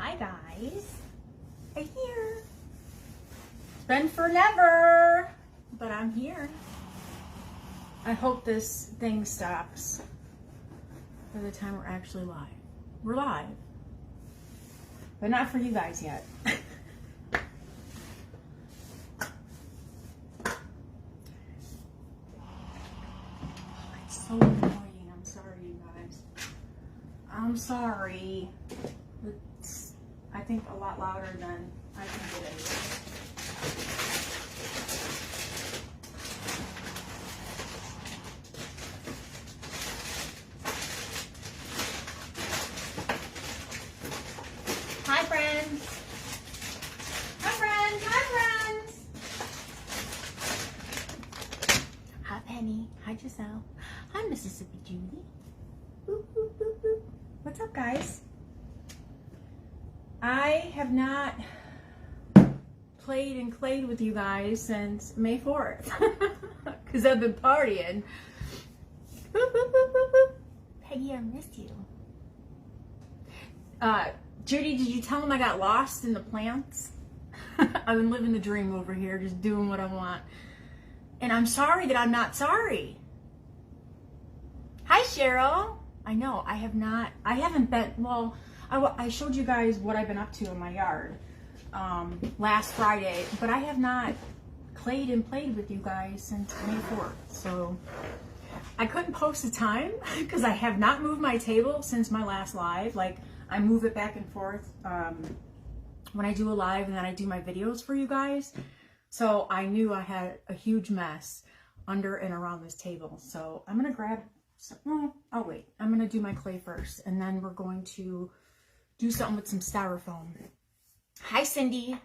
Hi guys, I'm here. It's been forever, but I'm here. I hope this thing stops by the time we're actually live. We're live, but not for you guys yet. It's so annoying. I'm sorry, you guys. I'm sorry. It's, I think, a lot louder than I can get anyway. Hi, friends. Hi, friends. Hi, friends. Hi, Penny. Hi, Giselle. Hi, Mississippi Judy. Boop, boop, boop, boop. What's up, guys? I have not played and clayed with you guys since May 4th because I've been partying. Boop, boop, boop, boop, boop. Peggy, I missed you. Judy, did you tell him I got lost in the plants? I've been living the dream over here, just doing what I want. And I'm sorry that I'm not sorry. Hi, Cheryl. I know, I haven't been, well, I showed you guys what I've been up to in my yard last Friday, but I have not clayed and played with you guys since May 4th. So I couldn't post a time because I have not moved my table since my last live. Like, I move it back and forth when I do a live, and then I do my videos for you guys. So I knew I had a huge mess under and around this table. So I'm going to grab some, oh wait, I'm going to do my clay first, and then we're going to do something with some styrofoam. Hi, Cindy.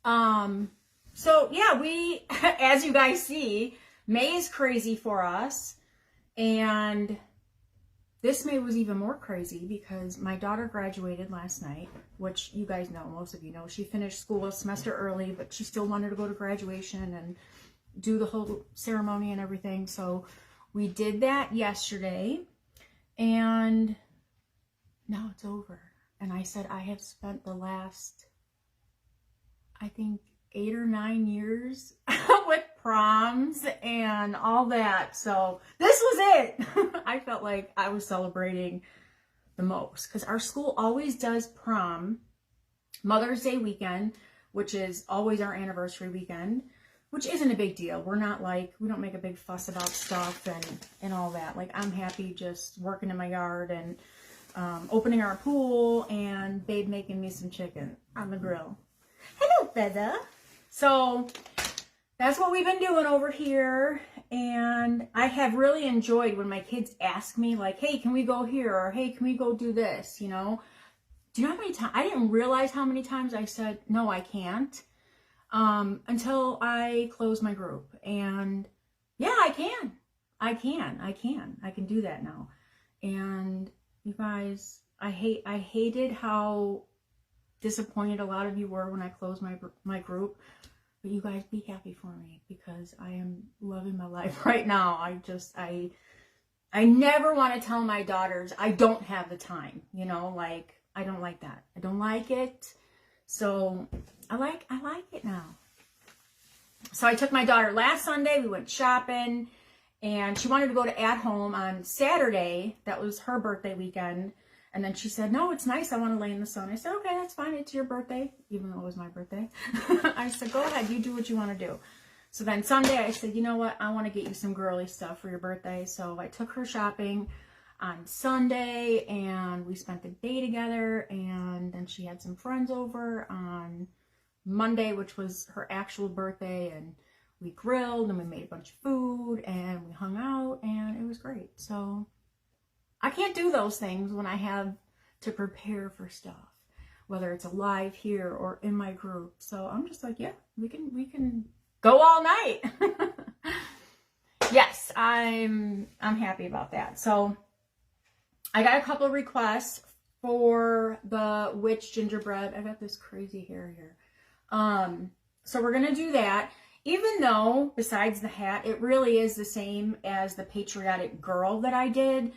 So yeah, we, as you guys see, May is crazy for us, and this May was even more crazy because my daughter graduated last night, which you guys know, most of you know. She finished school a semester early, but she still wanted to go to graduation and do the whole ceremony and everything. So we did that yesterday, and now it's over. And I said I have spent the last, I think, 8 or 9 years with proms and all that. So this was it. I felt like I was celebrating the most because our school always does prom Mother's Day weekend, which is always our anniversary weekend, which isn't a big deal. We're not like, we don't make a big fuss about stuff and all that. Like, I'm happy just working in my yard and opening our pool and Babe making me some chicken on the grill. Hello, Feather. So that's what we've been doing over here, and I have really enjoyed when my kids ask me, like, hey, can we go here, or hey, can we go do this, you know? Do you know how many times, I didn't realize how many times I said, no, I can't, until I closed my group, and yeah, I can do that now. And you guys, I hated how disappointed a lot of you were when I closed my group. But you guys, be happy for me because I am loving my life right now. I never want to tell my daughters I don't have the time, you know, like, I don't like that. I don't like it. So I like it now. So I took my daughter last Sunday. We went shopping, and she wanted to go to At Home on Saturday. That was her birthday weekend. And then she said, no, it's nice. I want to lay in the sun. I said, okay, that's fine. It's your birthday, even though it was my birthday. I said, go ahead. You do what you want to do. So then Sunday, I said, you know what? I want to get you some girly stuff for your birthday. So I took her shopping on Sunday, and we spent the day together. And then she had some friends over on Monday, which was her actual birthday. And we grilled, and we made a bunch of food, and we hung out, and it was great. So I can't do those things when I have to prepare for stuff, whether it's a live here or in my group. So I'm just like, yeah, we can go all night. Yes, I'm happy about that. So I got a couple of requests for the witch gingerbread. I got this crazy hair here. So we're gonna do that. Even though, besides the hat, it really is the same as the patriotic girl that I did.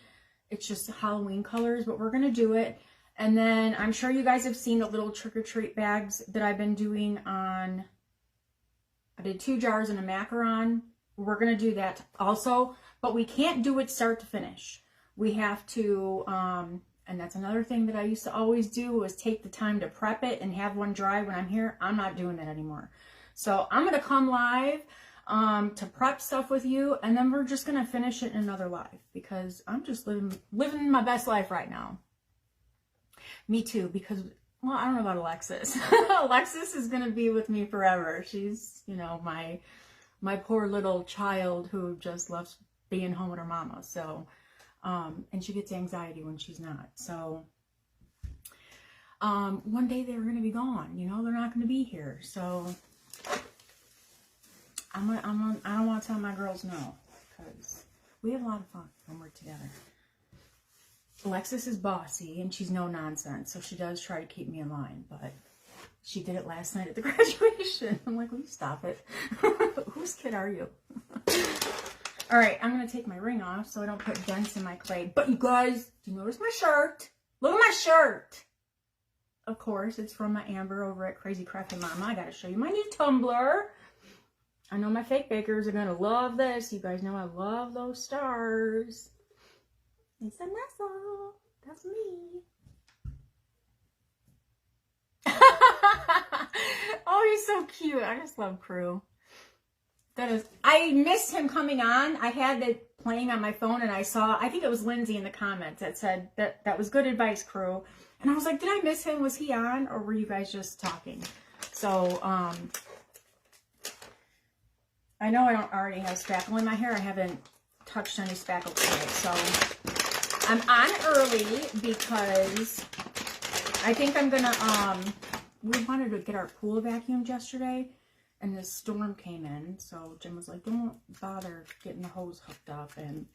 It's just Halloween colors, but we're going to do it. And then I'm sure you guys have seen the little trick-or-treat bags that I've been doing on, I did 2 jars and a macaron. We're going to do that also, but we can't do it start to finish. We have to, and that's another thing that I used to always do, was take the time to prep it and have one dry when I'm here. I'm not doing that anymore. So I'm going to come live to prep stuff with you, and then we're just going to finish it in another live, because I'm just living my best life right now. Me too, because, well, I don't know about Alexis. Alexis is going to be with me forever. She's, you know, my poor little child who just loves being home with her mama. So, and she gets anxiety when she's not. So, one day they're going to be gone, you know, they're not going to be here. So, I don't want to tell my girls no, because we have a lot of fun when we're together. Alexis is bossy and she's no nonsense, so she does try to keep me in line, but she did it last night at the graduation. I'm like, will you stop it? Whose kid are you? All right, I'm going to take my ring off so I don't put dents in my clay. But you guys, do you notice my shirt? Look at my shirt. Of course, it's from my Amber over at Crazy Crafty Mama. I got to show you my new tumbler. I know my fake bakers are going to love this. You guys know I love those stars. It's a nestle. That's me. Oh, he's so cute. I just love Crew. That is, I missed him coming on. I had it playing on my phone and I saw, I think it was Lindsay in the comments that said that was good advice, Crew. And I was like, did I miss him? Was he on, or were you guys just talking? So, I know I don't already have spackle in my hair. I haven't touched any spackle today. So I'm on early because I think I'm gonna, we wanted to get our pool vacuumed yesterday and this storm came in. So Jim was like, don't bother getting the hose hooked up, and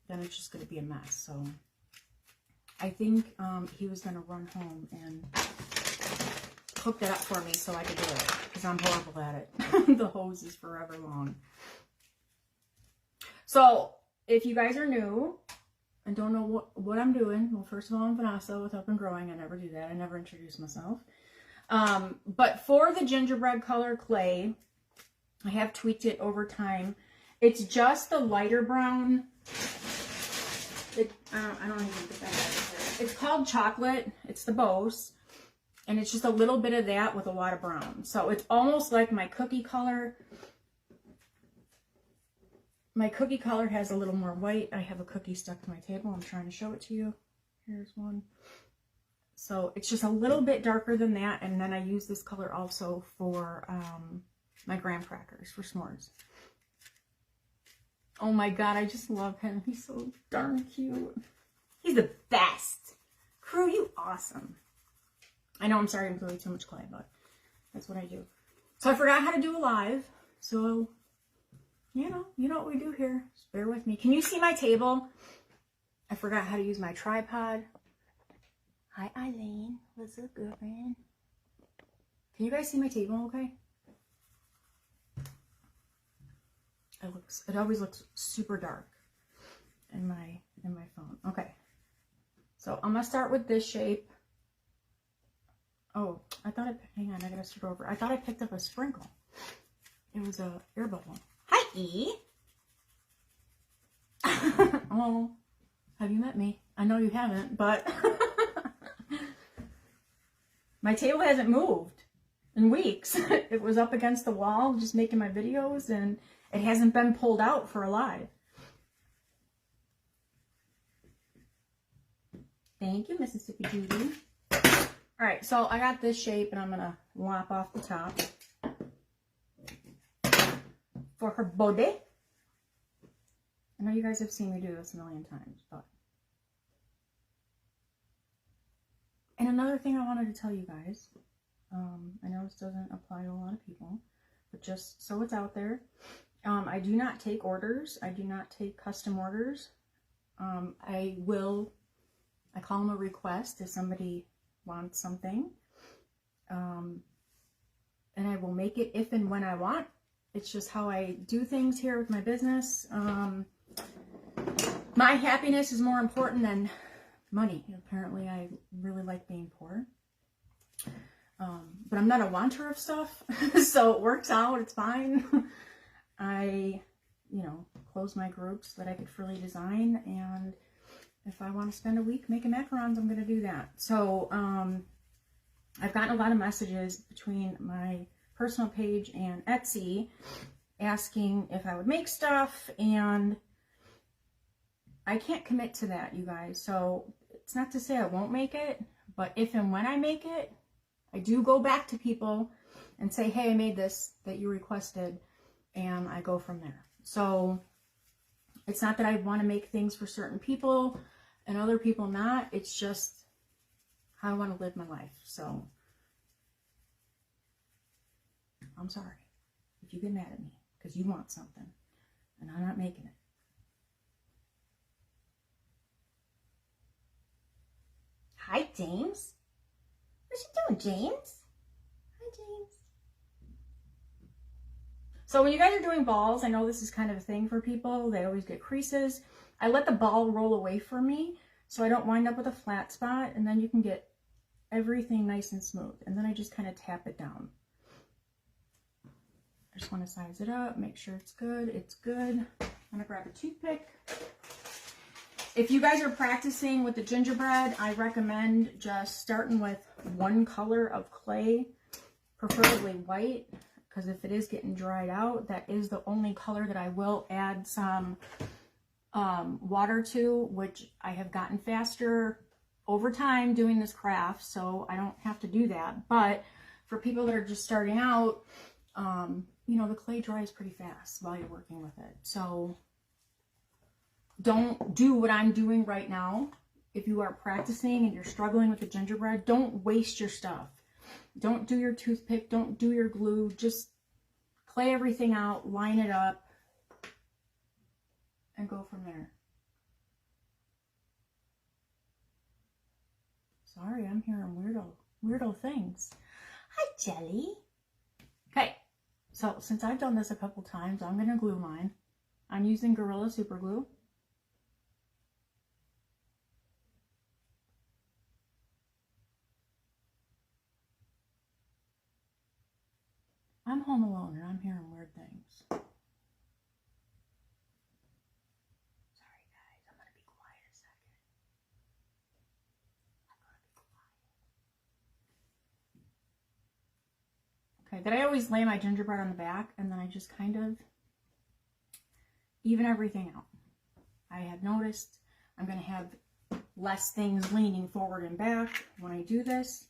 then it's just gonna be a mess. So I think he was gonna run home and hook that up for me so I could do it, because I'm horrible at it. The hose is forever long. So if you guys are new and don't know what I'm doing, well, first of all, I'm Vanessa with Up and Growing. I never do that. I never introduce myself. But for the gingerbread color clay, I have tweaked it over time. It's just the lighter brown. I don't even think that has it. It's called Chocolate. It's the Bose. And it's just a little bit of that with a lot of brown. So it's almost like my cookie color. My cookie color has a little more white. I have a cookie stuck to my table. I'm trying to show it to you. Here's one. So it's just a little bit darker than that. And then I use this color also for my graham crackers, for s'mores. Oh my God, I just love him. He's so darn cute. He's the best. Crew, you awesome. I know, I'm sorry I'm doing too much clay, but that's what I do. So I forgot how to do a live. So, you know what we do here. Just bear with me. Can you see my table? I forgot how to use my tripod. Hi, Eileen. What's up, girlfriend? Can you guys see my table okay? It always looks super dark in my phone. Okay. So I'm gonna start with this shape. Oh, hang on, I gotta start over. I thought I picked up a sprinkle. It was a air bubble. Hi, E. Oh, have you met me? I know you haven't, but my table hasn't moved in weeks. It was up against the wall, just making my videos, and it hasn't been pulled out for a live. Thank you, Mississippi Judy. All right, so I got this shape, and I'm going to lop off the top for her body. I know you guys have seen me do this a million times, but... And another thing I wanted to tell you guys, I know this doesn't apply to a lot of people, but just so it's out there, I do not take orders. I do not take custom orders. I call them a request if somebody wants something, and I will make it if and when I want. It's just how I do things here with my business. My happiness is more important than money. Apparently I really like being poor. But I'm not a wanter of stuff, so it works out, it's fine. I, you know, close my groups so that I could freely design, and if I want to spend a week making macarons, I'm going to do that. So, I've gotten a lot of messages between my personal page and Etsy asking if I would make stuff, and I can't commit to that, you guys. So it's not to say I won't make it, but if and when I make it, I do go back to people and say, hey, I made this that you requested, and I go from there. So it's not that I want to make things for certain people and other people not. It's just how I want to live my life. So I'm sorry if you get mad at me because you want something and I'm not making it. Hi, James. What you doing, James? Hi, James. So when you guys are doing balls, I know this is kind of a thing for people. They always get creases. I let the ball roll away from me so I don't wind up with a flat spot, and then you can get everything nice and smooth. And then I just kind of tap it down. I just want to size it up, make sure it's good. It's good. I'm going to grab a toothpick. If you guys are practicing with the gingerbread, I recommend just starting with one color of clay, preferably white, because if it is getting dried out, that is the only color that I will add some water to, which I have gotten faster over time doing this craft, so I don't have to do that. But for people that are just starting out, you know, the clay dries pretty fast while you're working with it. So don't do what I'm doing right now. If you are practicing and you're struggling with the gingerbread, don't waste your stuff. Don't do your toothpick, don't do your glue, just clay everything out, line it up, and go from there. Sorry, I'm hearing weirdo things. Hi, Jelly. Okay, so since I've done this a couple times, I'm going to glue mine. I'm using Gorilla Super Glue. I'm home alone and I'm hearing weird things. Sorry guys, I'm going to be quiet a second. Okay, then I always lay my gingerbread on the back and then I just kind of even everything out. I have noticed I'm going to have less things leaning forward and back when I do this.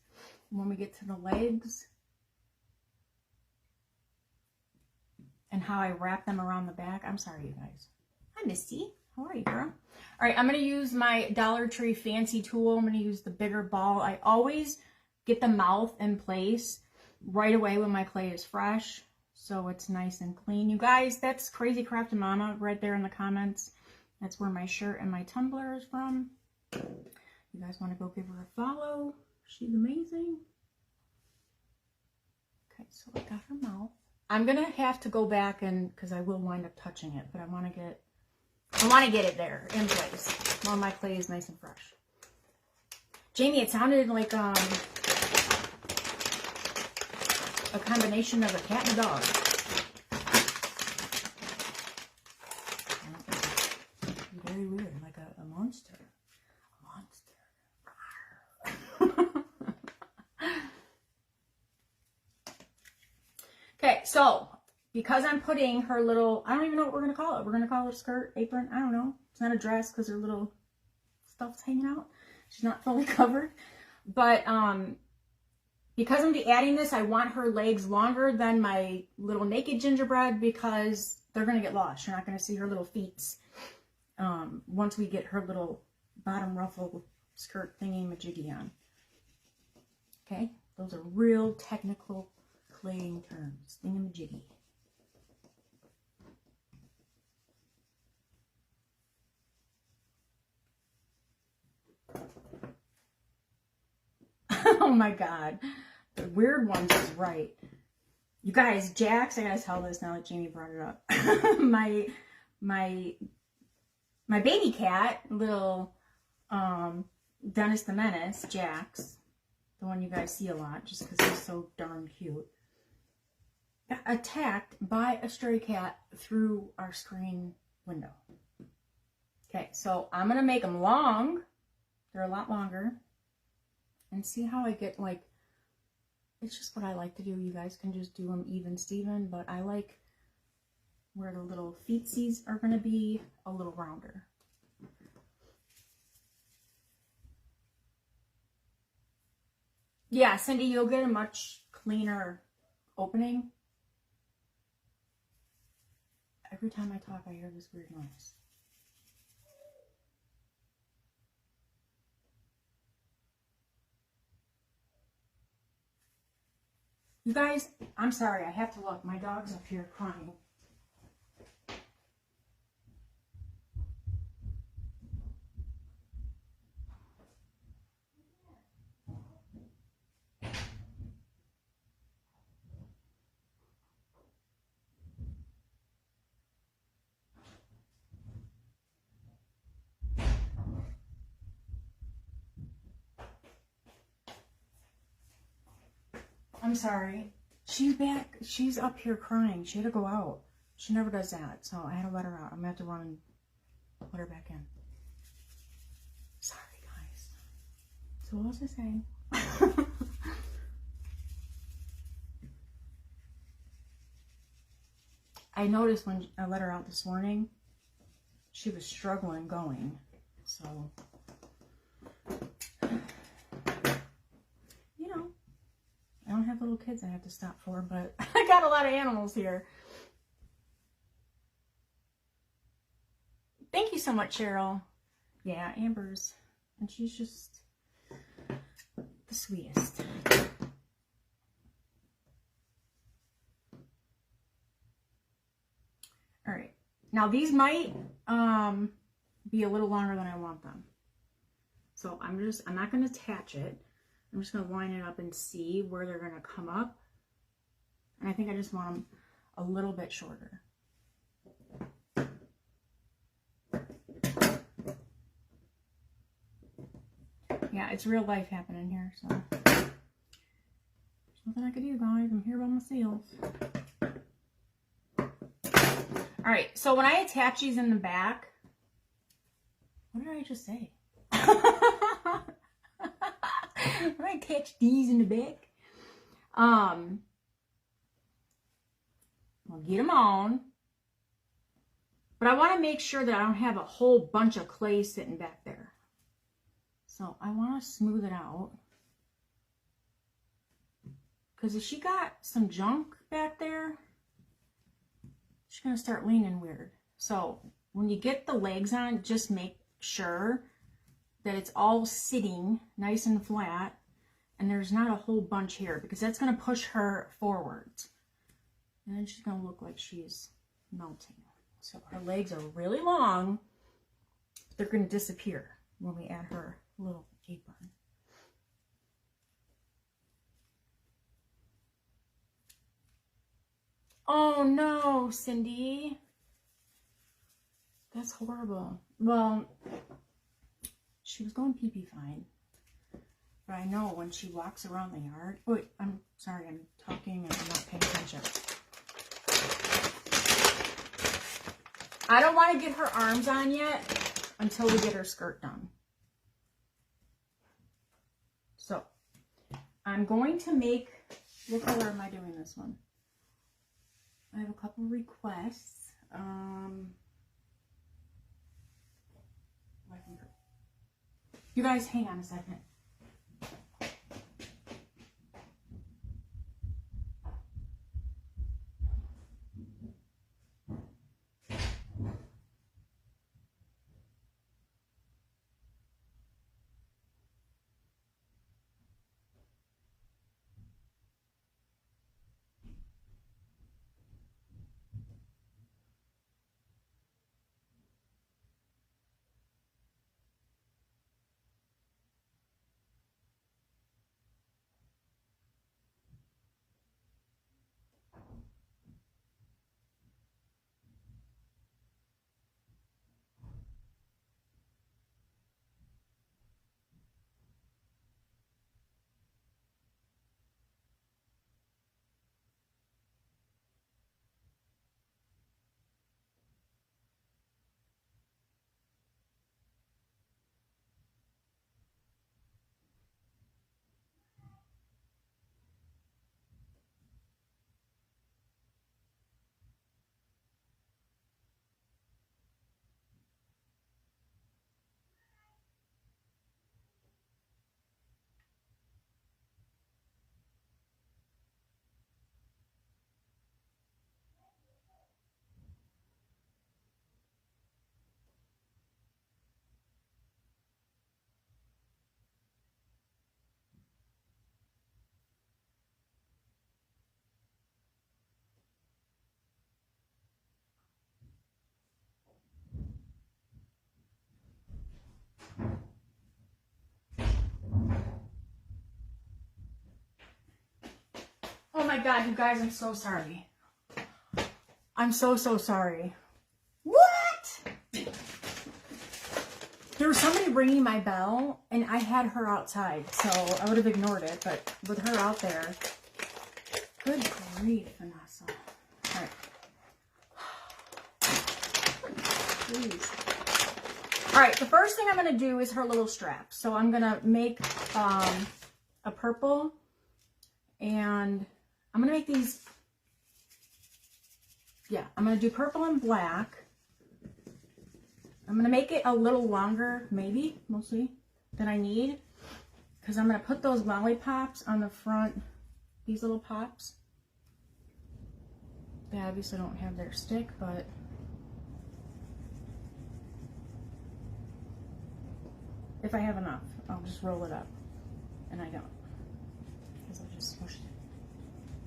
When we get to the legs, and how I wrap them around the back. I'm sorry, you guys. Hi, Misty. How are you, girl? All right, I'm going to use my Dollar Tree fancy tool. I'm going to use the bigger ball. I always get the mouth in place right away when my clay is fresh, so it's nice and clean. You guys, that's Crazy Crafted Mama right there in the comments. That's where my shirt and my tumbler is from. You guys want to go give her a follow? She's amazing. Okay, so I got her mouth. I'm going to have to go back and, because I will wind up touching it, but I want to get it there in place while my clay is nice and fresh. Jamie, it sounded like a combination of a cat and a dog. Very weird, like a monster. Okay, so because I'm putting her little, I don't even know what we're going to call it. We're going to call it a skirt, apron. I don't know. It's not a dress because her little stuff's hanging out. She's not fully covered. But because I'm adding this, I want her legs longer than my little naked gingerbread because they're going to get lost. You're not going to see her little feet once we get her little bottom ruffle skirt thingy-majiggy on. Okay, those are real technical claying terms. Thingamajiggy. Oh my god. The weird ones is right. You guys, Jax, I gotta tell this now that Jamie brought it up. my baby cat, little Dennis the Menace, Jax, the one you guys see a lot just because he's so darn cute, got attacked by a stray cat through our screen window. Okay, so I'm going to make them long. They're a lot longer. And see how I get, like, it's just what I like to do. You guys can just do them even Steven, but I like where the little feetsies are going to be a little rounder. Yeah, Cindy, you'll get a much cleaner opening. Every time I talk, I hear this weird noise. You guys, I'm sorry, I have to look. My dog's up here crying. I'm sorry. She's back. She's up here crying. She had to go out. She never does that, so I had to let her out. I'm gonna have to run and put her back in. Sorry, guys. So what was I saying? I noticed when I let her out this morning, she was struggling going. So, you know, I don't have little kids I have to stop for, but I got a lot of animals here. Thank you so much, Cheryl. Yeah, Amber's, and she's just the sweetest. All right, now these might be a little longer than I want them. So I'm not going to attach it. I'm just going to line it up and see where they're going to come up. And I think I just want them a little bit shorter. Yeah, it's real life happening here, so there's nothing I can do, guys. I'm here by myself. All right, so when I attach these in the back, what did I just say? When I attach these in the back, I'll get them on, but I want to make sure that I don't have a whole bunch of clay sitting back there. So I want to smooth it out, because if she got some junk back there, she's going to start leaning weird. So when you get the legs on, just make sure that it's all sitting nice and flat and there's not a whole bunch here, because that's going to push her forwards. And then she's going to look like she's melting. So her legs are really long. They're going to disappear when we add her little apron. Oh no, Cindy. That's horrible. Well, she was going pee-pee fine. But I know when she walks around the yard... Oh, wait, I'm sorry, I'm talking and I'm not paying attention. I don't want to get her arms on yet until we get her skirt done. So, I'm going to make... What color am I doing this one? I have a couple requests. You guys, hang on a second. my God, you guys, I'm so sorry. I'm so sorry. What? There was somebody ringing my bell, and I had her outside, so I would have ignored it, but with her out there, good grief, Vanessa. All right. Please. All right, the first thing I'm going to do is her little strap. So I'm going to make a purple, and I'm going to make these, yeah, I'm going to do purple and black. I'm going to make it a little longer, maybe, mostly, than I need, because I'm going to put those lollipops on the front, these little pops. They obviously don't have their stick, but if I have enough, I'll just roll it up, and I don't, because I just smushed it.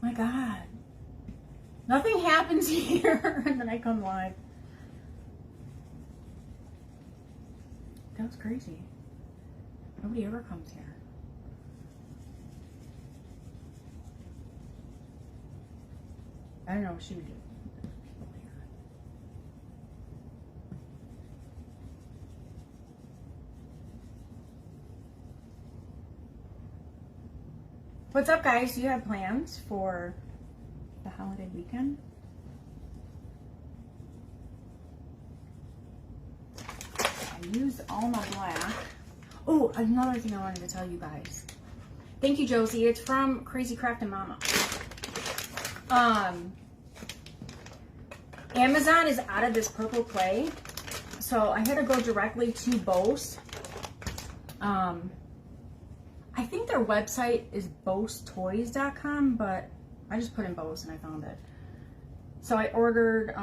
My God, nothing happens here, and then I come live. That was crazy. Nobody ever comes here. I don't know what she would do. What's up, guys? Do you have plans for the holiday weekend? I used all my black. Oh, another thing I wanted to tell you guys. Thank you, Josie. It's from Crazy Craftin' Mama. Amazon is out of this purple clay, so I had to go directly to Bose. I think their website is BoseToys.com, but I just put in Bose and I found it. So I ordered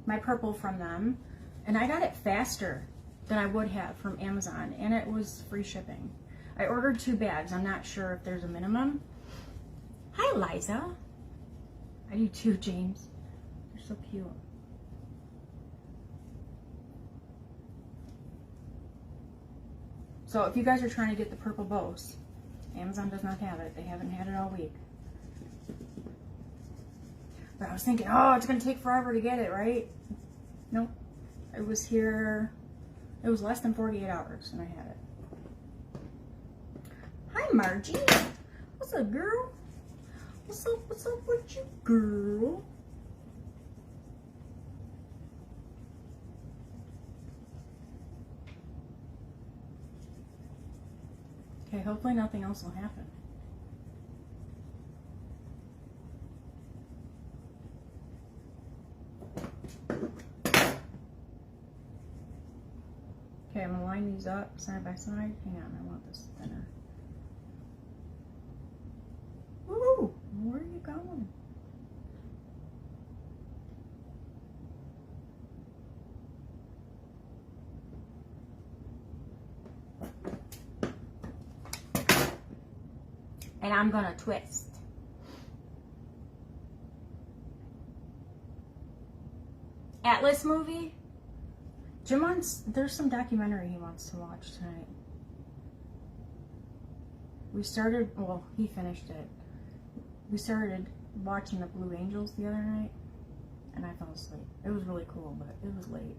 my purple from them, and I got it faster than I would have from Amazon, and it was free shipping. I ordered 2 bags. I'm not sure if there's a minimum. Hi, Liza. I do too, James. You're so cute. So if you guys are trying to get the purple Bose, Amazon does not have it. They haven't had it all week. But I was thinking, oh, it's going to take forever to get it, right? Nope. It was here, it was less than 48 hours and I had it. Hi, Margie. What's up, girl? What's up with you, girl? Okay, hopefully nothing else will happen. Okay, I'm gonna line these up side by side. Hang on, I want this thinner. Woo! Where are you going? And I'm gonna twist. Atlas movie? Jim wants, there's some documentary he wants to watch tonight. We started, well, he finished it. We started watching The Blue Angels the other night, and I fell asleep. It was really cool, but it was late.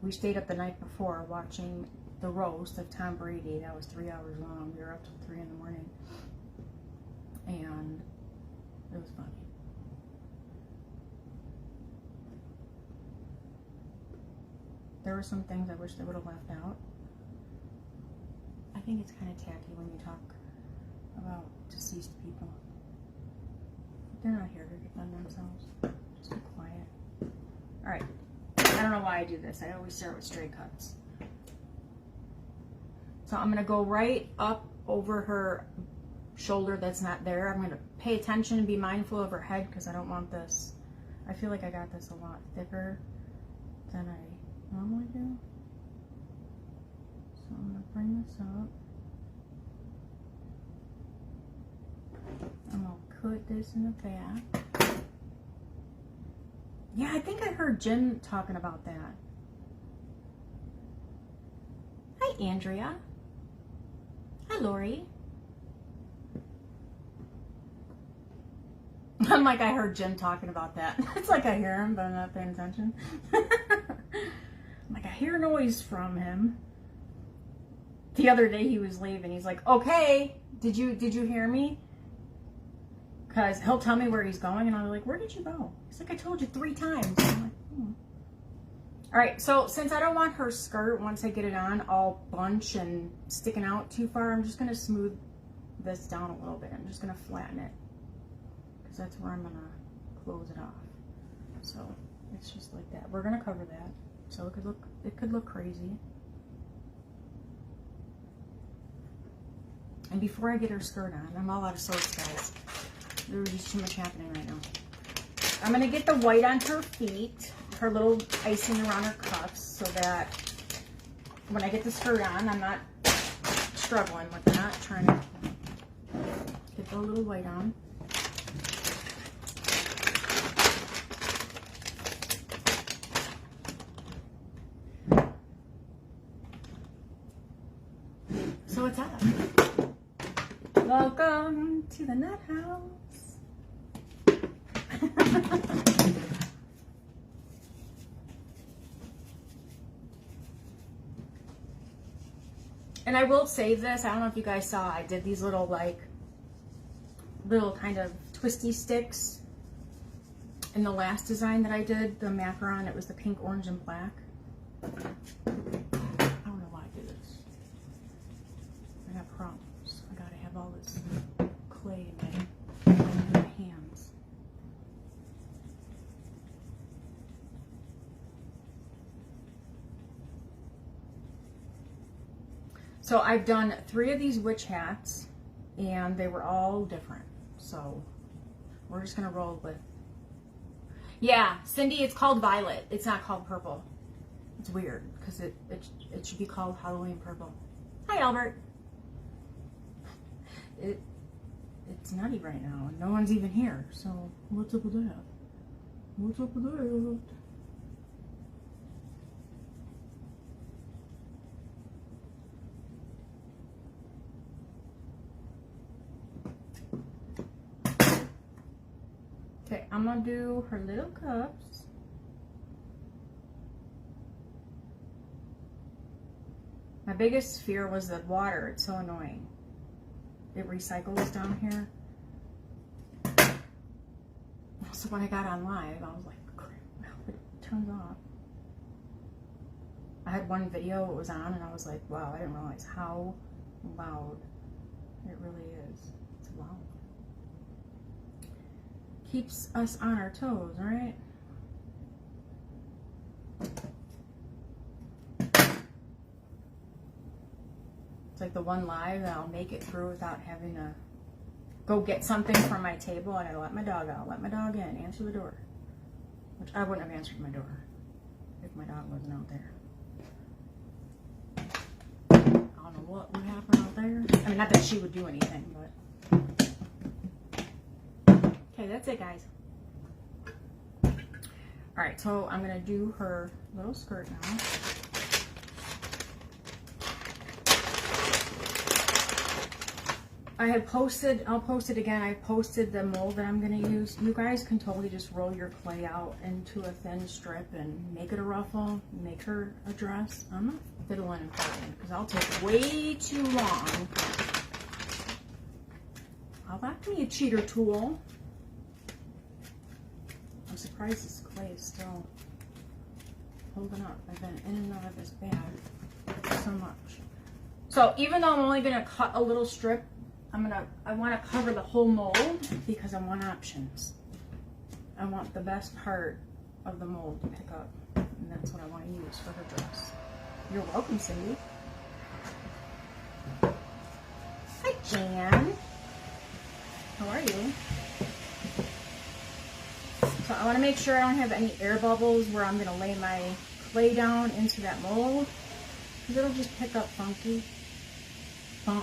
We stayed up the night before watching the roast of Tom Brady. That was 3 hours long. We were up till 3 in the morning, and it was funny. There were some things I wish they would have left out. I think it's kind of tacky when you talk about deceased people. They're not here to defend themselves. Just be quiet. Alright. I don't know why I do this. I always start with straight cuts. So I'm going to go right up over her shoulder that's not there. I'm going to pay attention and be mindful of her head because I don't want this. I feel like I got this a lot thicker than I normally do. So I'm going to bring this up. I'm going to put this in the back. Yeah, I think I heard Jim talking about that. Hi, Andrea. Hi, Lori. I'm like, I heard Jim talking about that. It's like I hear him, but I'm not paying attention. I'm like, I hear noise from him. The other day he was leaving. He's like, okay, did you hear me? Because he'll tell me where he's going, and I'm like, where did you go? He's like, I told you 3 times. I'm like, All right, so since I don't want her skirt, once I get it on, all bunch and sticking out too far, I'm just going to smooth this down a little bit. I'm just going to flatten it, because that's where I'm going to close it off. So it's just like that. We're going to cover that, so it could look crazy. And before I get her skirt on, I'm all out of sorts, guys. There's just too much happening right now. I'm going to get the white on her feet, her little icing around her cuffs, so that when I get the skirt on, I'm not struggling with that, trying to get the little white on. So what's up? Welcome to the nut house. And I will save this. I don't know if you guys saw, I did these little kind of twisty sticks in the last design that I did, the macaron. It was the pink, orange, and black. I don't know why I did this. I got problems. I gotta have all this clay in my hands. So I've done 3 of these witch hats, and they were all different. So we're just gonna roll with. Yeah, Cindy, it's called violet. It's not called purple. It's weird because it should be called Halloween purple. Hi, Albert. It's nutty right now, and no one's even here. So what's up with that? What's up with that? Okay, I'm gonna do her little cups. My biggest fear was the water. It's so annoying. It recycles down here. So when I got on live, I was like, crap, it turns off. I had one video, it was on, and I was like, wow, I didn't realize how loud it really is. It's loud. Keeps us on our toes, right? It's like the one live that I'll make it through without having to go get something from my table. I gotta let my dog out, let my dog in, answer the door. Which I wouldn't have answered my door if my dog wasn't out there. I don't know what would happen out there. I mean, not that she would do anything, but. Okay, that's it, guys. Alright, so I'm gonna do her little skirt now. I have posted, I'll post it again, I posted the mold that I'm going to use. You guys can totally just roll your clay out into a thin strip and make it a ruffle, make her a dress. I'm not fiddling and fiddling because I'll take way too long. I'll have to be a cheater tool. I'm surprised this clay is still holding up. I've been in and out of this bag so much. So even though I'm only going to cut a little strip, I want to cover the whole mold because I want options. I want the best part of the mold to pick up, and that's what I want to use for her dress. You're welcome, Cindy. Hi, Jan. How are you? So I want to make sure I don't have any air bubbles where I'm going to lay my clay down into that mold, because it'll just pick up funky. Funky.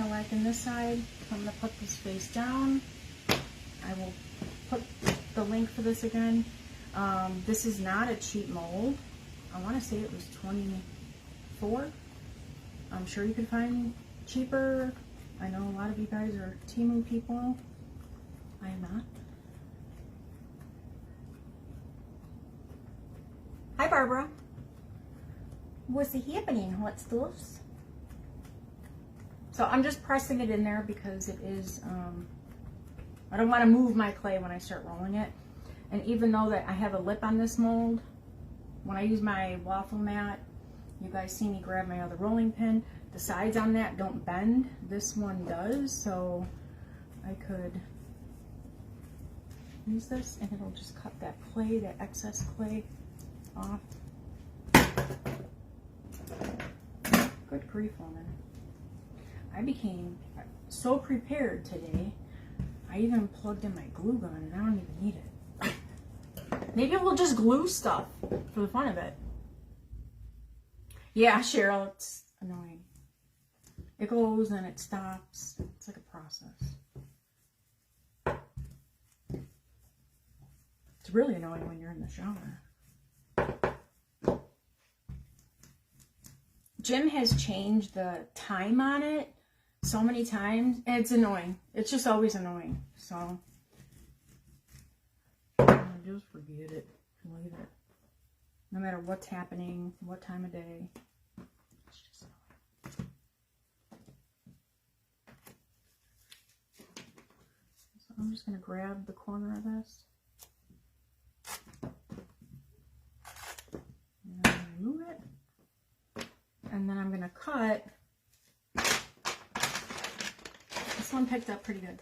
Like in this side, I'm going to put this face down. I will put the link for this again. This is not a cheap mold. I want to say it was $24. I'm sure you could find cheaper. I know a lot of you guys are Temu people. I am not. Hi, Barbara. What's happening, hot stuffs? So I'm just pressing it in there because it is, I don't want to move my clay when I start rolling it. And even though that I have a lip on this mold, when I use my waffle mat, you guys see me grab my other rolling pin. The sides on that don't bend. This one does, so I could use this and it'll just cut that clay, that excess clay off. Good grief, woman. I became so prepared today. I even plugged in my glue gun and I don't even need it. Maybe we'll just glue stuff for the fun of it. Yeah, Cheryl, it's annoying. It goes and it stops. It's like a process. It's really annoying when you're in the shower. Jim has changed the time on it so many times, and it's annoying. It's just always annoying. So just forget it. Leave it. No matter what's happening, what time of day. It's just annoying. So I'm just going to grab the corner of this. And I'm going to remove it. And then I'm going to cut. This one picked up pretty good.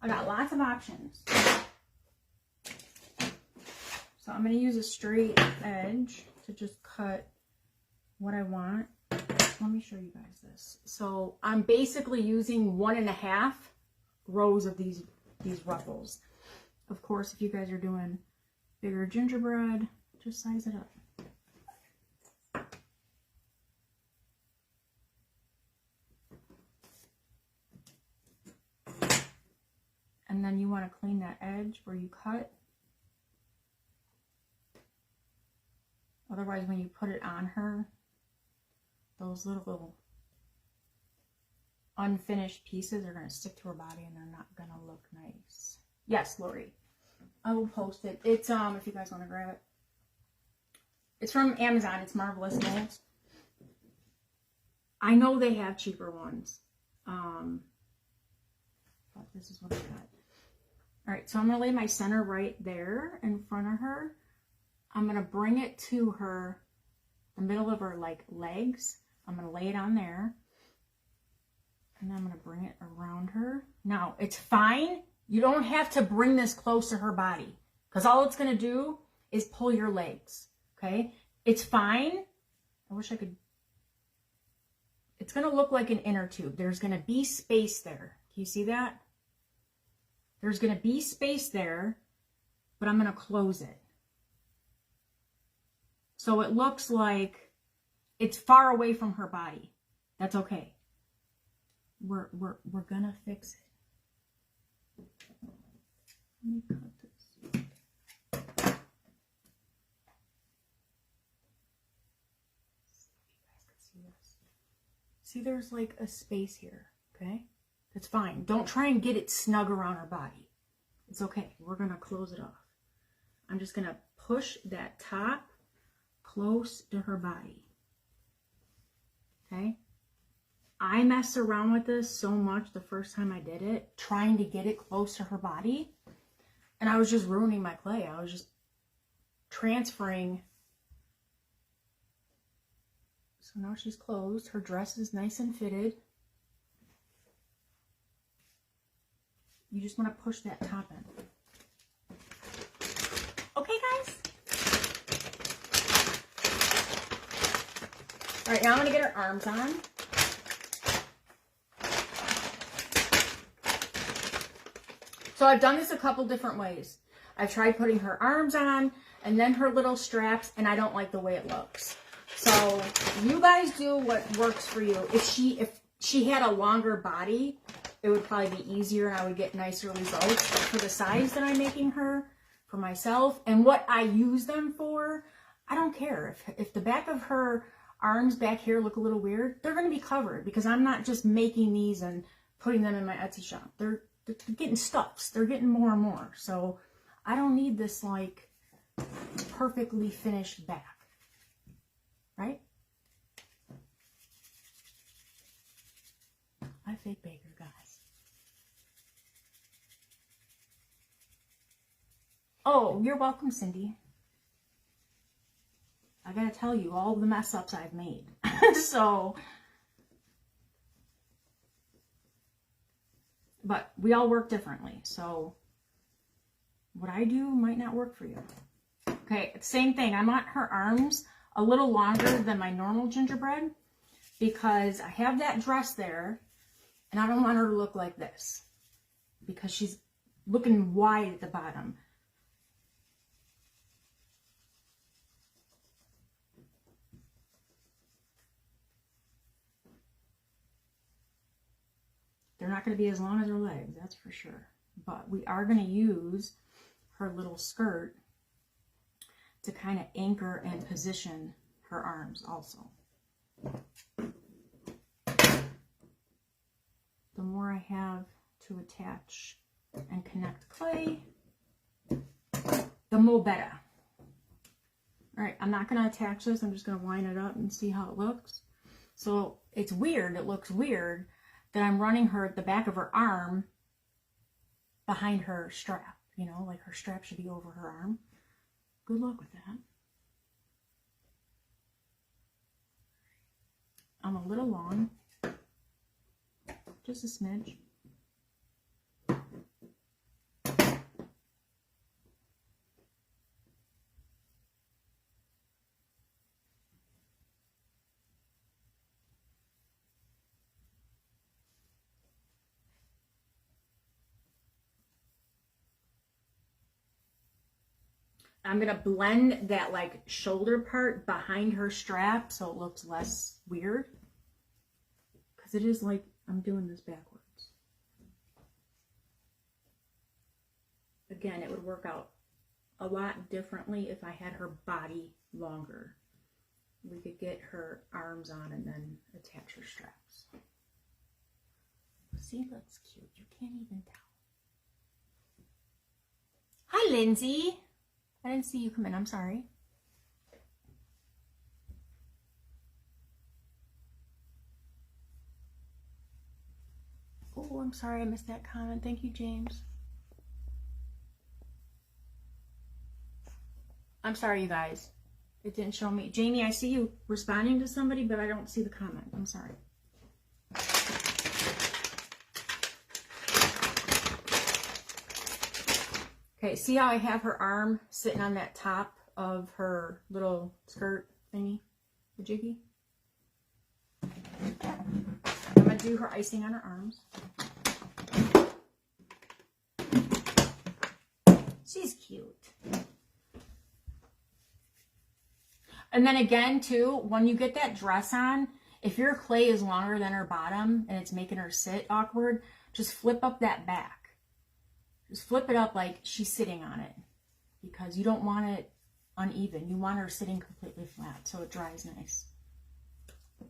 I got lots of options. So I'm going to use a straight edge to just cut what I want. Let me show you guys this. So I'm basically using 1.5 rows of these ruffles. Of course, if you guys are doing bigger gingerbread, just size it up. And then you want to clean that edge where you cut. Otherwise, when you put it on her, those little unfinished pieces are going to stick to her body and they're not going to look nice. Yes, Lori. I will post it. It's, if you guys want to grab it. It's from Amazon. It's Marvelous Molds. I know they have cheaper ones. But this is what I got. Alright, so I'm going to lay my center right there in front of her. I'm going to bring it to her, the middle of her like legs. I'm going to lay it on there. And then I'm going to bring it around her. Now, it's fine. You don't have to bring this close to her body. Because all it's going to do is pull your legs. Okay? It's fine. I wish I could. It's going to look like an inner tube. There's going to be space there. Can you see that? There's going to be space there, but I'm going to close it. So it looks like it's far away from her body. That's okay. We're going to fix it. Let me cut this. See, there's like a space here, okay? That's fine. Don't try and get it snug around her body. It's okay. We're going to close it off. I'm just going to push that top close to her body. Okay? I messed around with this so much the first time I did it, trying to get it close to her body. And I was just ruining my clay. I was just transferring. So now she's closed. Her dress is nice and fitted. You just want to push that top in. Okay, guys? All right, now I'm going to get her arms on. So I've done this a couple different ways. I've tried putting her arms on and then her little straps, and I don't like the way it looks. So you guys do what works for you. If she had a longer body, it would probably be easier and I would get nicer results. But for the size that I'm making her for myself and what I use them for, I don't care. If the back of her arms back here look a little weird, they're going to be covered because I'm not just making these and putting them in my Etsy shop. They're getting stuffs. They're getting more and more. So I don't need this like perfectly finished back, right? I fake baker, guys. Oh, you're welcome, Cindy. I gotta tell you all the mess ups I've made. So, but we all work differently. So what I do might not work for you. Okay, same thing. I want her arms a little longer than my normal gingerbread because I have that dress there and I don't want her to look like this because she's looking wide at the bottom. They're not going to be as long as her legs, that's for sure. But we are going to use her little skirt to kind of anchor and position her arms also. The more I have to attach and connect clay, the more better. All right, I'm not going to attach this. I'm just going to line it up and see how it looks. So it's weird. It looks weird that I'm running her at the back of her arm behind her strap. You know, like her strap should be over her arm. Good luck with that. I'm a little long. Just a smidge. I'm going to blend that like shoulder part behind her strap so it looks less weird. Because it is like I'm doing this backwards. Again, it would work out a lot differently if I had her body longer. We could get her arms on and then attach her straps. See, that's cute. You can't even tell. Hi, Lindsay. I didn't see you come in. I'm sorry. Oh, I'm sorry I missed that comment. Thank you, James. I'm sorry, you guys. It didn't show me. Jamie, I see you responding to somebody, but I don't see the comment. I'm sorry. Okay, see how I have her arm sitting on that top of her little skirt thingy? The jiggy? I'm going to do her icing on her arms. She's cute. And then again, too, when you get that dress on, if your clay is longer than her bottom and it's making her sit awkward, just flip up that back. Just flip it up like she's sitting on it because you don't want it uneven. You want her sitting completely flat so it dries nice. Do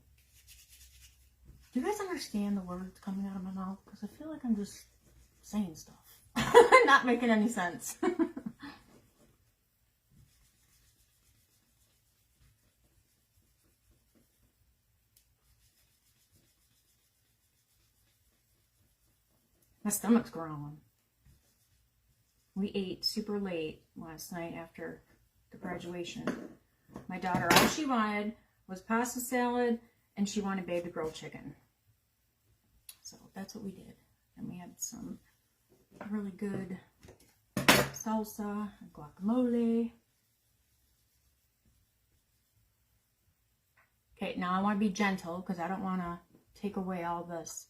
you guys understand the words coming out of my mouth? Because I feel like I'm just saying stuff. Not making any sense. My stomach's growling. We ate super late last night after the graduation. My daughter, all she wanted was pasta salad and she wanted baby grilled chicken. So that's what we did. And we had some really good salsa and guacamole. Okay, now I want to be gentle because I don't want to take away all this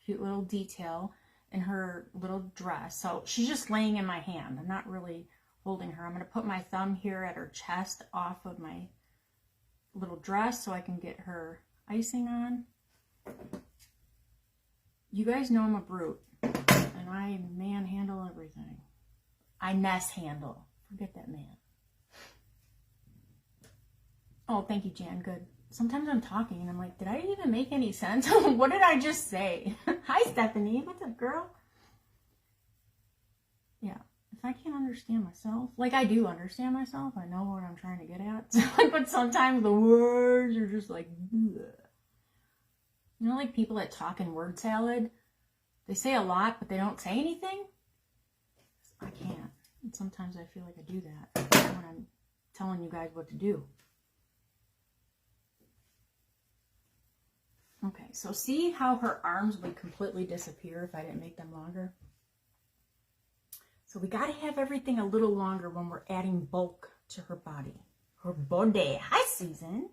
cute little detail in her little dress. So she's just laying in my hand. I'm not really holding her. I'm going to put my thumb here at her chest off of my little dress so I can get her icing on. You guys know I'm a brute. And I manhandle everything. I mess handle. Forget that man. Oh, thank you, Jan. Good. Sometimes I'm talking and I'm like, did I even make any sense? What did I just say? Hi, Stephanie. What's up, girl? Yeah. If I can't understand myself, like I do understand myself, I know what I'm trying to get at. But sometimes the words are just like, bleh. You know, like people that talk in word salad? They say a lot, but they don't say anything? I can't. And sometimes I feel like I do that when I'm telling you guys what to do. Okay, so see how her arms would completely disappear if I didn't make them longer? So we got to have everything a little longer when we're adding bulk to her body. Her body. Hi, Susan.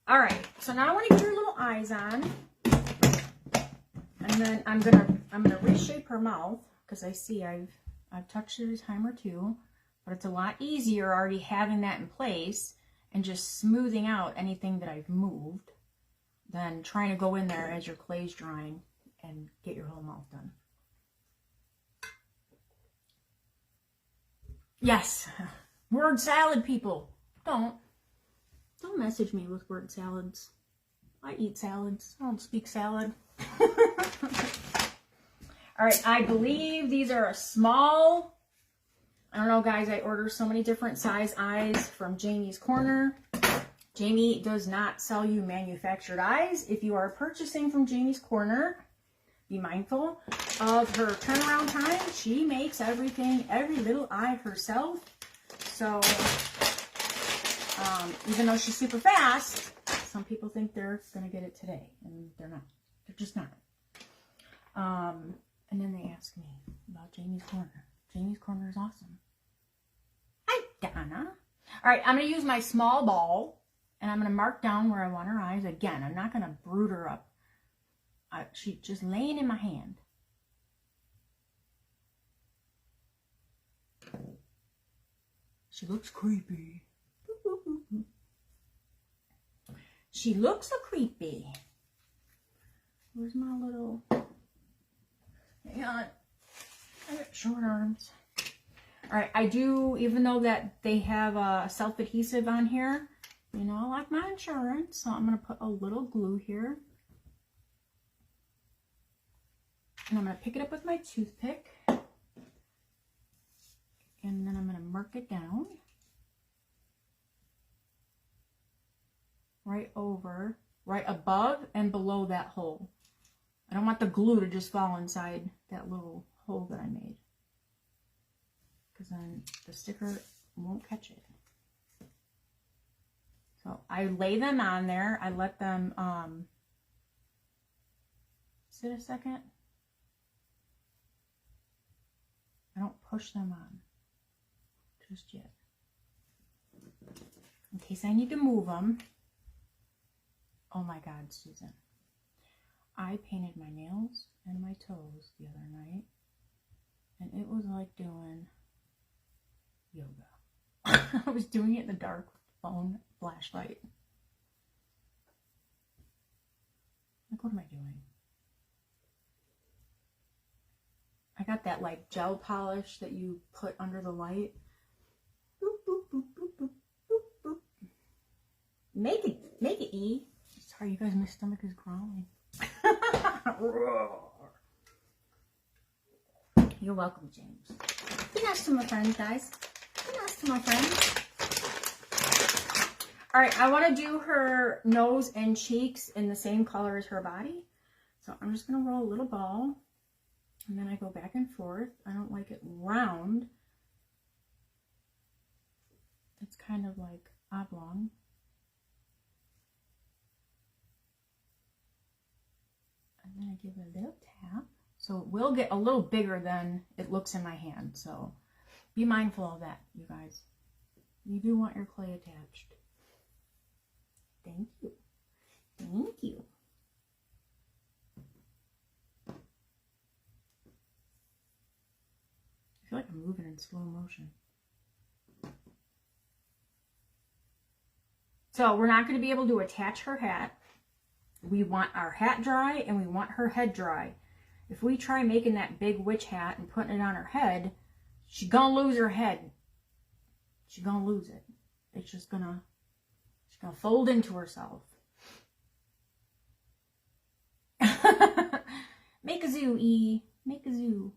All right, so now I want to get her little eyes on. And then I'm gonna reshape her mouth because I see I've touched it a time or two, but it's a lot easier already having that in place and just smoothing out anything that I've moved than trying to go in there as your clay's drying and get your whole mouth done. Yes, word salad people. Don't message me with word salads. I eat salads. I don't speak salad. All right, I believe these are a small. I don't know, guys. I order so many different size eyes from Jamie's Corner. Jamie does not sell you manufactured eyes. If you are purchasing from Jamie's Corner, be mindful of her turnaround time. She makes everything, every little eye herself. So even though she's super fast, some people think they're going to get it today, and they're not. They're just not. And then they ask me about Jamie's Corner. Jamie's Corner is awesome. Hi, Donna. All right, I'm going to use my small ball, and I'm going to mark down where I want her eyes. Again, I'm not going to brood her up. She's just laying in my hand. She looks creepy. She looks so creepy. Where's my little... Hang on. I got short arms. Alright, I do, even though that they have self-adhesive on here, you know, I like my insurance, so I'm going to put a little glue here. And I'm going to pick it up with my toothpick. And then I'm going to mark it down. Right over, right above and below that hole. I don't want the glue to just fall inside that little hole that I made, because then the sticker won't catch it. So I lay them on there. I let them sit a second. I don't push them on just yet, in case I need to move them. Oh my God, Susan. I painted my nails and my toes the other night, and it was like doing yoga. I was doing it in the dark with the phone flashlight. Like, what am I doing? I got that like gel polish that you put under the light. Boop, boop, boop, boop, boop, boop, boop. Make it, E. Sorry, you guys, my stomach is growling. You're welcome, James. Be nice to my friends, guys. Be nice to my friends. All right, I want to do her nose and cheeks in the same color as her body. So I'm just going to roll a little ball, and then I go back and forth. I don't like it round. It's kind of like oblong. And then I give it a little tap. So it will get a little bigger than it looks in my hand. So be mindful of that, you guys. You do want your clay attached. Thank you. Thank you. I feel like I'm moving in slow motion. So we're not going to be able to attach her hat. we want our hat dry and we want her head dry. If we try making that big witch hat and putting it on her head, she's gonna lose her head. She's gonna lose it. It's just gonna, she's gonna fold into herself. Make a zoo, E. Make a zoo.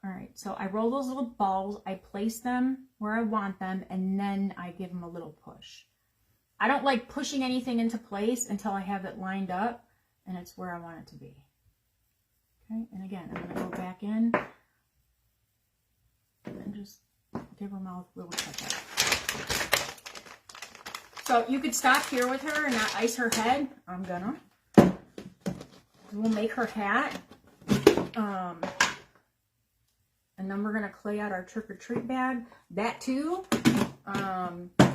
All right, so I roll those little balls, I place them where I want them, and then I give them a little push. I don't like pushing anything into place until I have it lined up and it's where I want it to be. Okay, and again, I'm gonna go back in and just give her mouth a little cut. So you could stop here with her and not ice her head. I'm gonna. We'll make her hat. And then we're going to clay out our trick-or-treat bag. That too,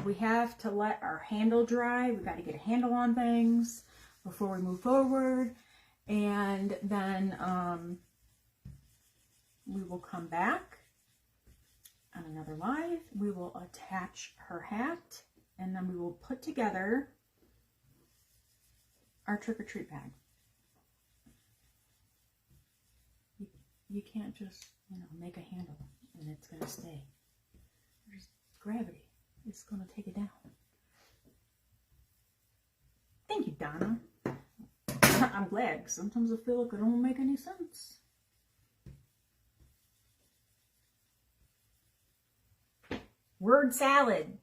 we have to let our handle dry. We've got to get a handle on things before we move forward. And then we will come back on another live. We will attach her hat. And then we will put together our trick-or-treat bag. You can't just, make a handle and it's going to stay. There's gravity. It's going to take it down. Thank you, Donna. I'm glad, because sometimes I feel like it don't make any sense. Word salad.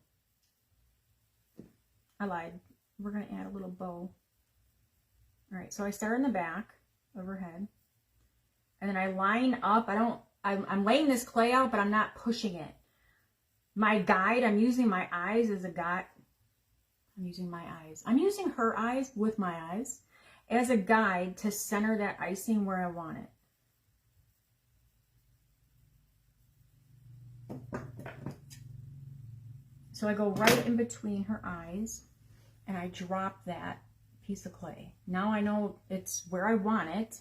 I lied. We're going to add a little bow. All right, so I start in the back of her head. And then I line up. I'm laying this clay out, but I'm not pushing it. My guide, I'm using my eyes as a guide. I'm using my eyes. I'm using her eyes with my eyes as a guide to center that icing where I want it. So I go right in between her eyes and I drop that piece of clay. Now I know it's where I want it.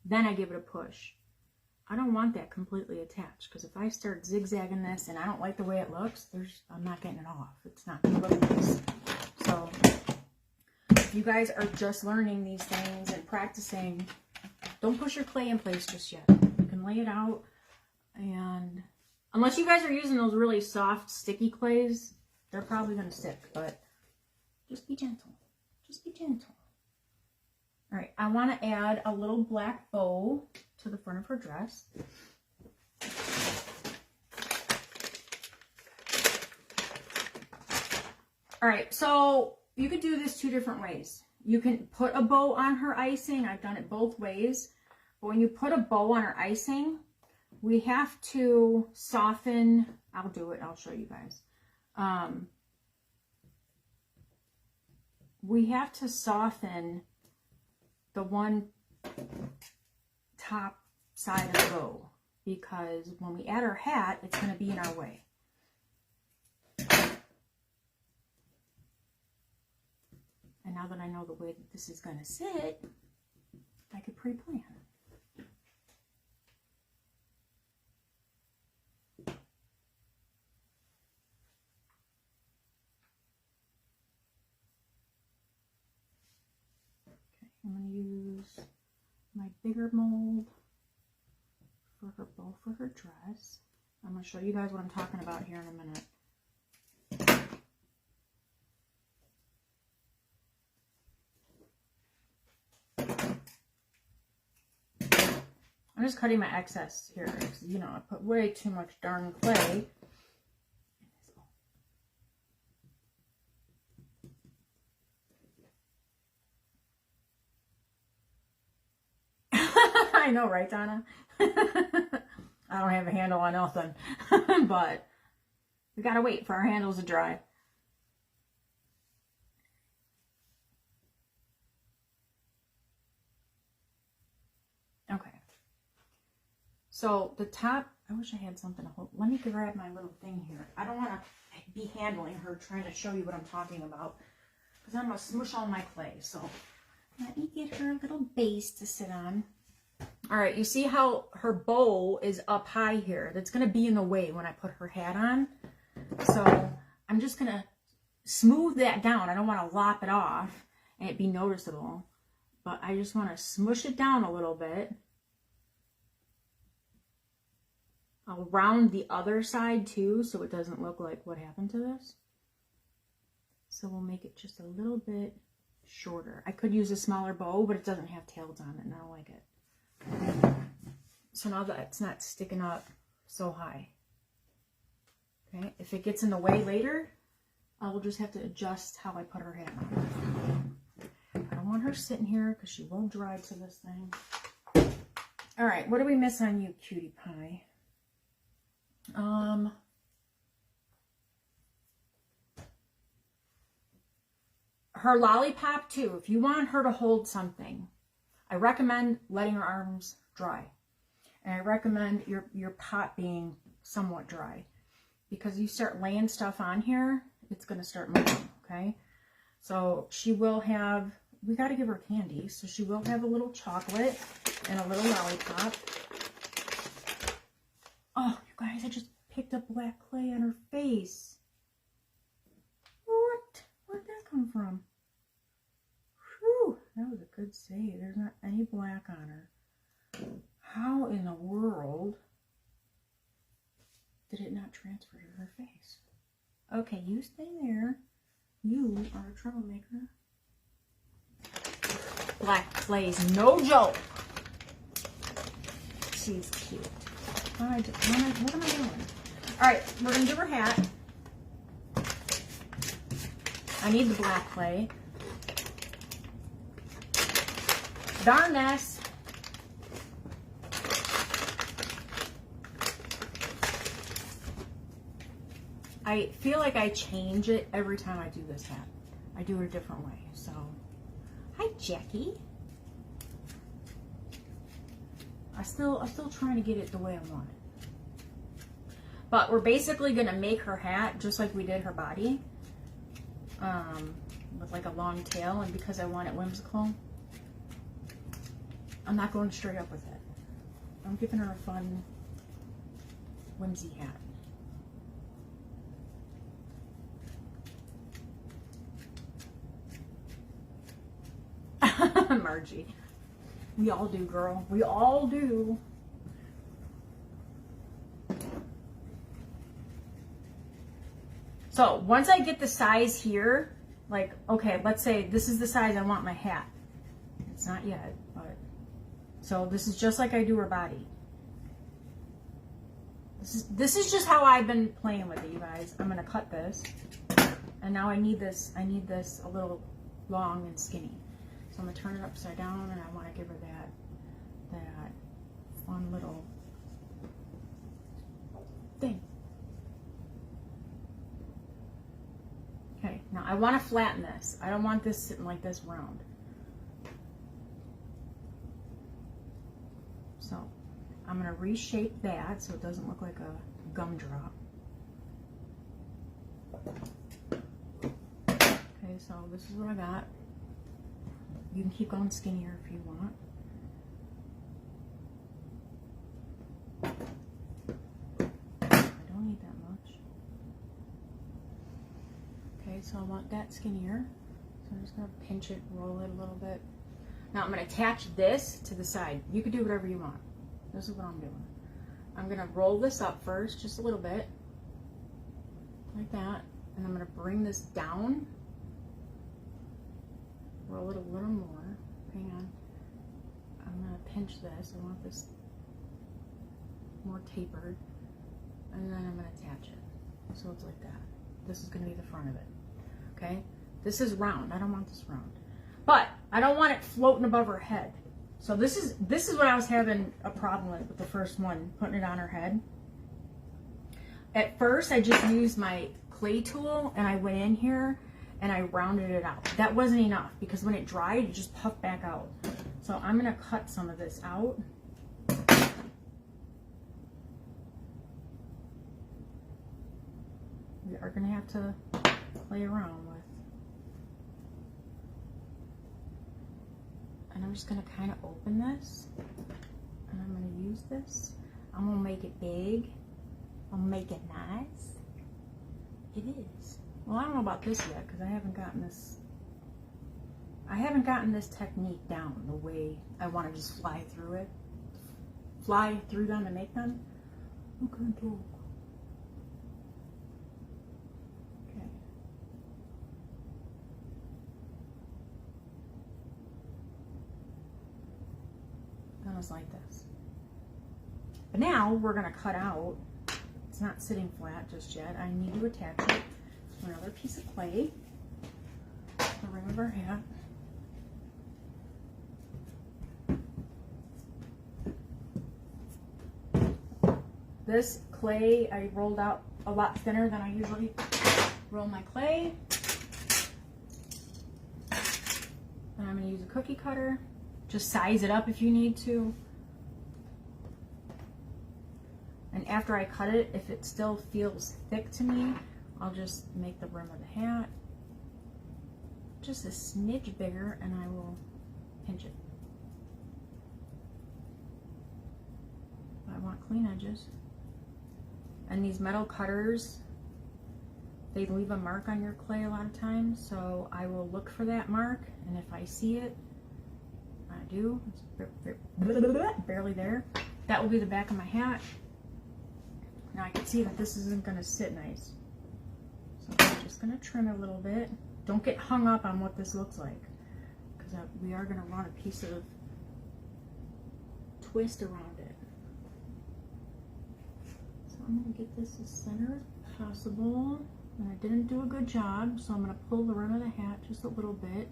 Then I give it a push. I don't want that completely attached, because if I start zigzagging this and I don't like the way it looks, I'm not getting it off. It's not going to look nice. So if you guys are just learning these things and practicing, don't push your clay in place just yet. You can lay it out, and unless you guys are using those really soft, sticky clays, they're probably going to stick, but just be gentle. Just be gentle. All right, I want to add a little black bow to the front of her dress. All right, so you could do this two different ways. You can put a bow on her icing. I've done it both ways. But when you put a bow on her icing, we have to soften. I'll do it. I'll show you guys. We have to soften the one top side of the bow, because when we add our hat, it's going to be in our way. And now that I know the way that this is going to sit, I could pre-plan. I'm going to use my bigger mold for her bow for her dress. I'm going to show you guys what I'm talking about here in a minute. I'm just cutting my excess here, because, I put way too much darn clay. I know, right, Donna? I don't have a handle on nothing, but we gotta wait for our handles to dry. Okay. So the top, I wish I had something to hold. Let me grab my little thing here. I don't want to be handling her trying to show you what I'm talking about, because I'm going to smush all my clay. So let me get her a little base to sit on. All right, you see how her bow is up high here? That's going to be in the way when I put her hat on. So I'm just going to smooth that down. I don't want to lop it off and it be noticeable, but I just want to smush it down a little bit. I'll round the other side too, so it doesn't look like what happened to this. So we'll make it just a little bit shorter. I could use a smaller bow, but it doesn't have tails on it, and I don't like it. So now that it's not sticking up so high. Okay, if it gets in the way later, I will just have to adjust how I put her hat on. I don't want her sitting here because she won't dry to this thing. All right, what do we miss on you, cutie pie? Her lollipop too. If you want her to hold something, I recommend letting her arms dry. And I recommend your pot being somewhat dry. Because you start laying stuff on here, it's going to start moving, okay? So she will have, we got to give her candy. So she will have a little chocolate and a little lollipop. Oh, you guys, I just picked up black clay on her face. What? Where'd that come from? Whew, that was a good save. There's not any black on her. How in the world did it not transfer to her face? Okay, you stay there. You are a troublemaker. Black clay's no joke. She's cute. What am I doing? All right, we're gonna do her hat. I need the black clay. Darn this. I feel like I change it every time I do this hat. I do it a different way. So, hi Jackie. I'm still trying to get it the way I want it. But we're basically gonna make her hat just like we did her body, with like a long tail. And because I want it whimsical, I'm not going straight up with it. I'm giving her a fun, whimsy hat. Margie. We all do, girl. We all do. So once I get the size here, like, okay, let's say this is the size I want my hat. It's not yet, but so this is just like I do her body. This is just how I've been playing with it, you guys. I'm gonna cut this, and now I need this a little long and skinny. So I'm gonna turn it upside down, and I want to give her that fun little thing. Okay, now I want to flatten this. I don't want this sitting like this round. So I'm gonna reshape that so it doesn't look like a gumdrop. Okay, so this is what I got. You can keep going skinnier if you want. I don't need that much. Okay, so I want that skinnier. So I'm just gonna pinch it, roll it a little bit. Now I'm gonna attach this to the side. You can do whatever you want. This is what I'm doing. I'm gonna roll this up first, just a little bit, like that. And I'm gonna bring this down. Roll it a little more. Hang on. I'm gonna pinch this. I want this more tapered. And then I'm gonna attach it. So it's like that. This is gonna be the front of it. Okay? This is round. I don't want this round. But I don't want it floating above her head. So this is what I was having a problem with the first one, putting it on her head. At first I just used my clay tool and I went in here and I rounded it out. That wasn't enough because when it dried, it just puffed back out. So I'm gonna cut some of this out. We are gonna have to play around with. And I'm just gonna kind of open this. And I'm gonna use this. I'm gonna make it big. I'll make it nice. It is. Well, I don't know about this yet because I haven't gotten this technique down the way I want to just fly through them and make them. Okay. Almost like this. But now we're going to cut out. It's not sitting flat just yet. I need to attach it to another piece of clay. The rim of our hat. This clay I rolled out a lot thinner than I usually roll my clay. And I'm going to use a cookie cutter. Just size it up if you need to. And after I cut it, if it still feels thick to me, I'll just make the rim of the hat just a smidge bigger and I will pinch it. I want clean edges. And these metal cutters, they leave a mark on your clay a lot of times, so I will look for that mark, and if I see it, I do, it's barely there, that will be the back of my hat. Now I can see that this isn't going to sit nice, so I'm just going to trim it a little bit. Don't get hung up on what this looks like, because we are going to run a piece of twist around it. I'm going to get this as center as possible, and I didn't do a good job, so I'm going to pull the rim of the hat just a little bit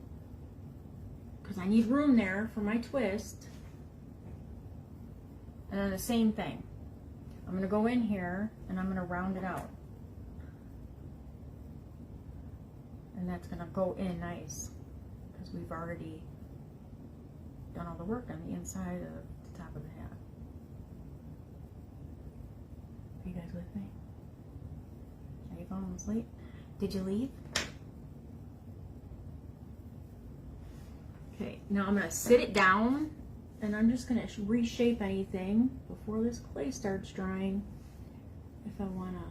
because I need room there for my twist. And then the same thing, I'm going to go in here and I'm going to round it out, and that's going to go in nice because we've already done all the work on the inside of the top of the hat. Are you guys with me? Are you going asleep? Did you leave? Okay, now I'm going to sit it down and I'm just going to reshape anything before this clay starts drying if I want to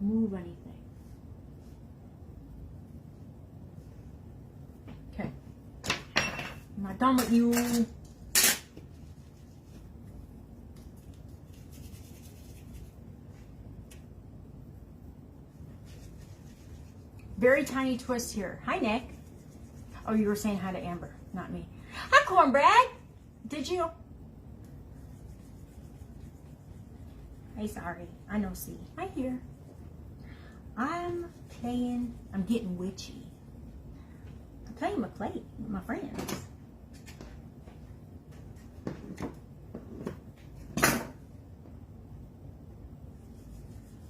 move anything. Okay, I'm not done with you. Very tiny twist here. Hi, Nick. Oh, you were saying hi to Amber, not me. Hi, Cornbread. Did you? Hey, sorry. I know, see. Hi, here. I'm getting witchy. I'm playing my plate with my friends.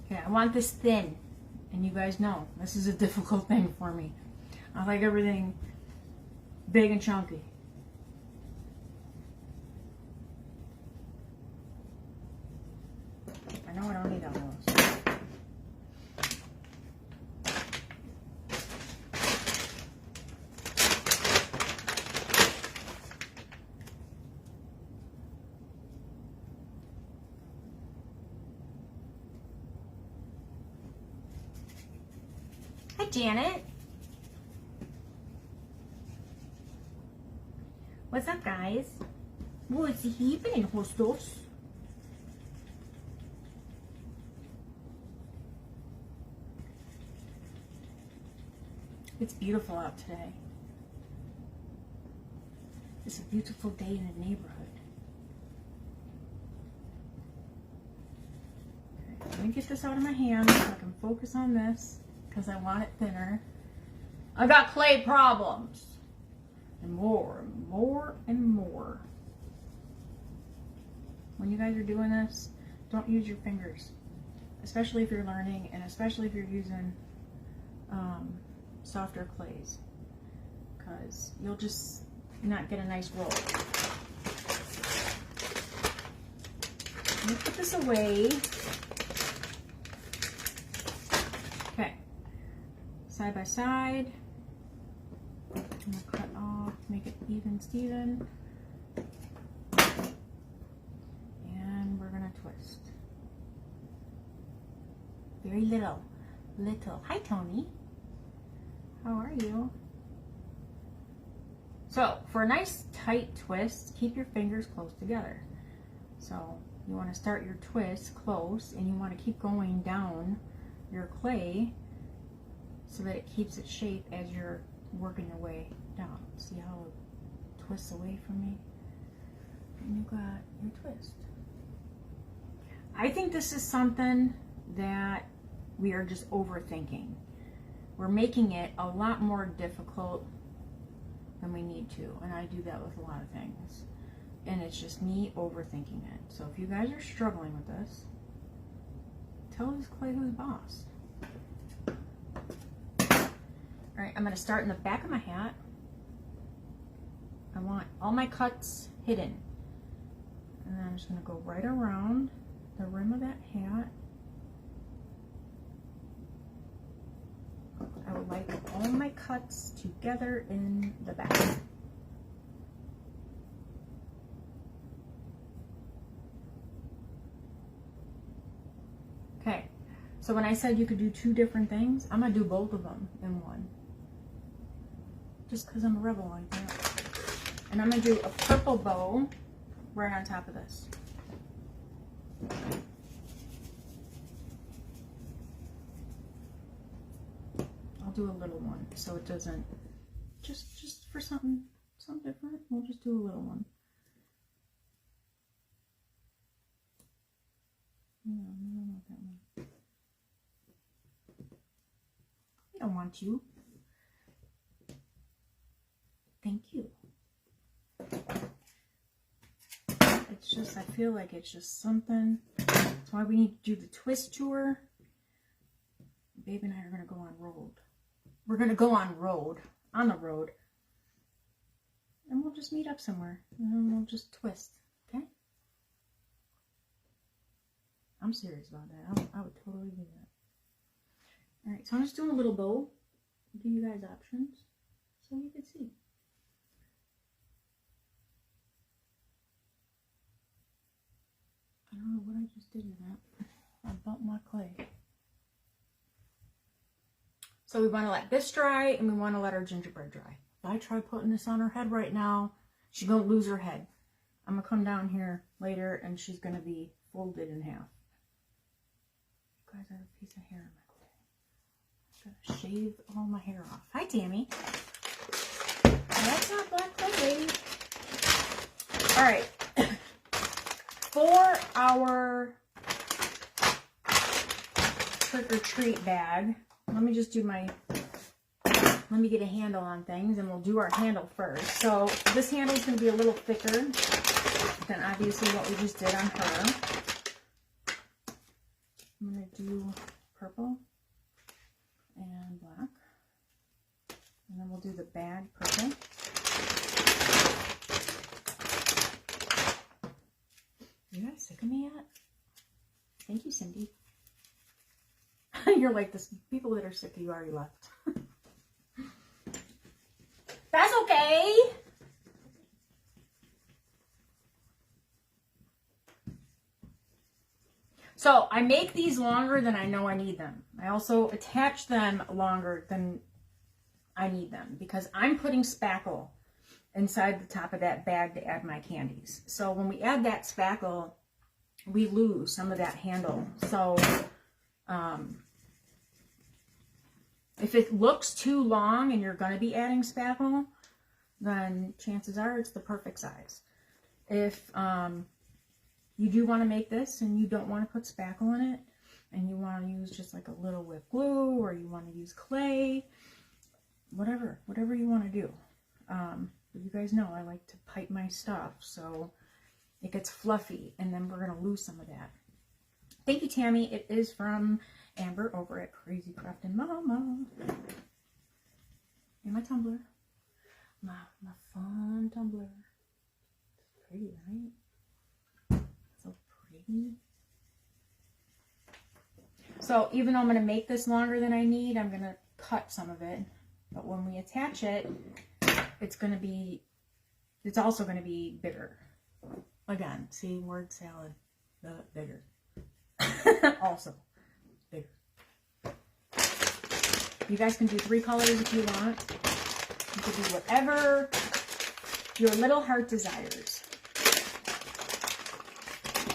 Okay, I want this thin. And you guys know, this is a difficult thing for me. I like everything big and chunky. I know I don't need all those. Hi, Janet. What's up, guys? What's happening, hostos? It's beautiful out today. It's a beautiful day in the neighborhood. Okay, let me get this out of my hand so I can focus on this because I want it thinner. I got clay problems. And more and more and more. When you guys are doing this, don't use your fingers. Especially if you're learning and especially if you're using softer clays. Because you'll just not get a nice roll. Let me put this away. Okay. Side by side. I'm going to cut off, make it even Steven. And we're going to twist. Very little. little. Hi, Tony. How are you? So, for a nice tight twist, keep your fingers close together. So, you want to start your twist close, and you want to keep going down your clay so that it keeps its shape as you're working your way down. See how it twists away from me? And you got your twist. I think this is something that we are just overthinking. We're making it a lot more difficult than we need to, and I do that with a lot of things. And it's just me overthinking it. So if you guys are struggling with this, tell this clay who's boss. All right, I'm going to start in the back of my hat. I want all my cuts hidden. And then I'm just going to go right around the rim of that hat. I would like all my cuts together in the back. Okay, so when I said you could do two different things, I'm going to do both of them in one. Just because I'm a rebel like that. And I'm going to do a purple bow right on top of this. I'll do a little one so it doesn't, just for something different, we'll just do a little one. No, I don't want that one. I don't want you. Thank you. It's just, I feel like it's just something. That's why we need to do the twist tour. Babe and I are going to go on road. We're going to go on the road. And we'll just meet up somewhere. And then we'll just twist. Okay? I'm serious about that. I would totally do that. Alright, so I'm just doing a little bow. Give you guys options so you can see. I don't know what I just did with that. I bumped my clay. So we want to let this dry, and we want to let our gingerbread dry. If I try putting this on her head right now, she's going to lose her head. I'm going to come down here later, and she's going to be folded in half. You guys, I have a piece of hair in my clay. I'm going to shave all my hair off. Hi, Tammy. That's not black clay, baby. All right. For our trick-or-treat bag, let me just do let me get a handle on things, and we'll do our handle first. So this handle is going to be a little thicker than obviously what we just did on her. I'm going to do purple and black, and then we'll do the bag purple. You guys sick of me yet? Thank you, Cindy. You're like this. People that are sick of you already left. That's okay. So I make these longer than I know I need them. I also attach them longer than I need them because I'm putting spackle inside the top of that bag to add my candies. So when we add that spackle, we lose some of that handle. So if it looks too long and you're going to be adding spackle, then chances are it's the perfect size. If you do want to make this and you don't want to put spackle in it, and you want to use just like a little whipped glue, or you want to use clay, whatever you want to do. But you guys know I like to pipe my stuff so it gets fluffy, and then we're going to lose some of that. Thank you, Tammy. It is from Amber over at Crazy Craftin' Mama. And my tumbler. My fun tumbler. It's pretty, right? So pretty. So even though I'm going to make this longer than I need, I'm going to cut some of it. But when we attach it, it's also going to be bigger. Again, see, word salad, bigger. Also bigger. You guys can do 3 colors if you want. You can do whatever your little heart desires.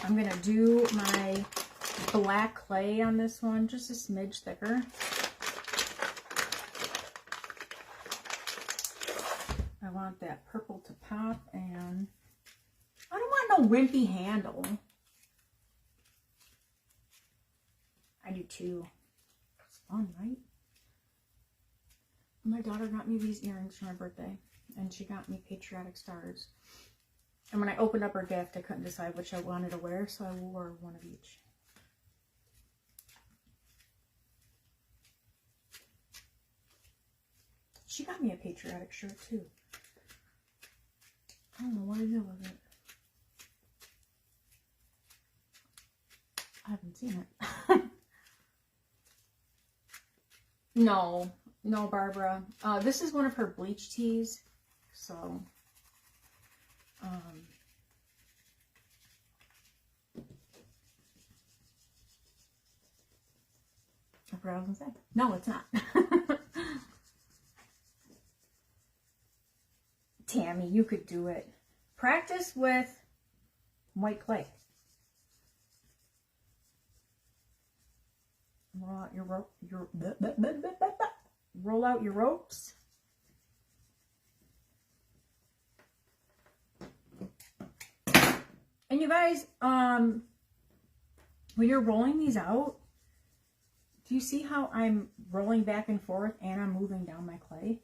I'm going to do my black clay on this one, just a smidge thicker. I want that purple to pop, and I don't want no wimpy handle. I do too. It's fun, right? My daughter got me these earrings for my birthday, and she got me patriotic stars. And when I opened up her gift, I couldn't decide which I wanted to wear, so I wore one of each. She got me a patriotic shirt too. I don't know what to do with it. I haven't seen it. No, Barbara. This is one of her bleach tees, so I forgot what I was gonna say. No, it's not. Tammy, you could do it. Practice with white clay. Roll out your rope. Roll out your ropes. And you guys, when you're rolling these out, do you see how I'm rolling back and forth and I'm moving down my clay?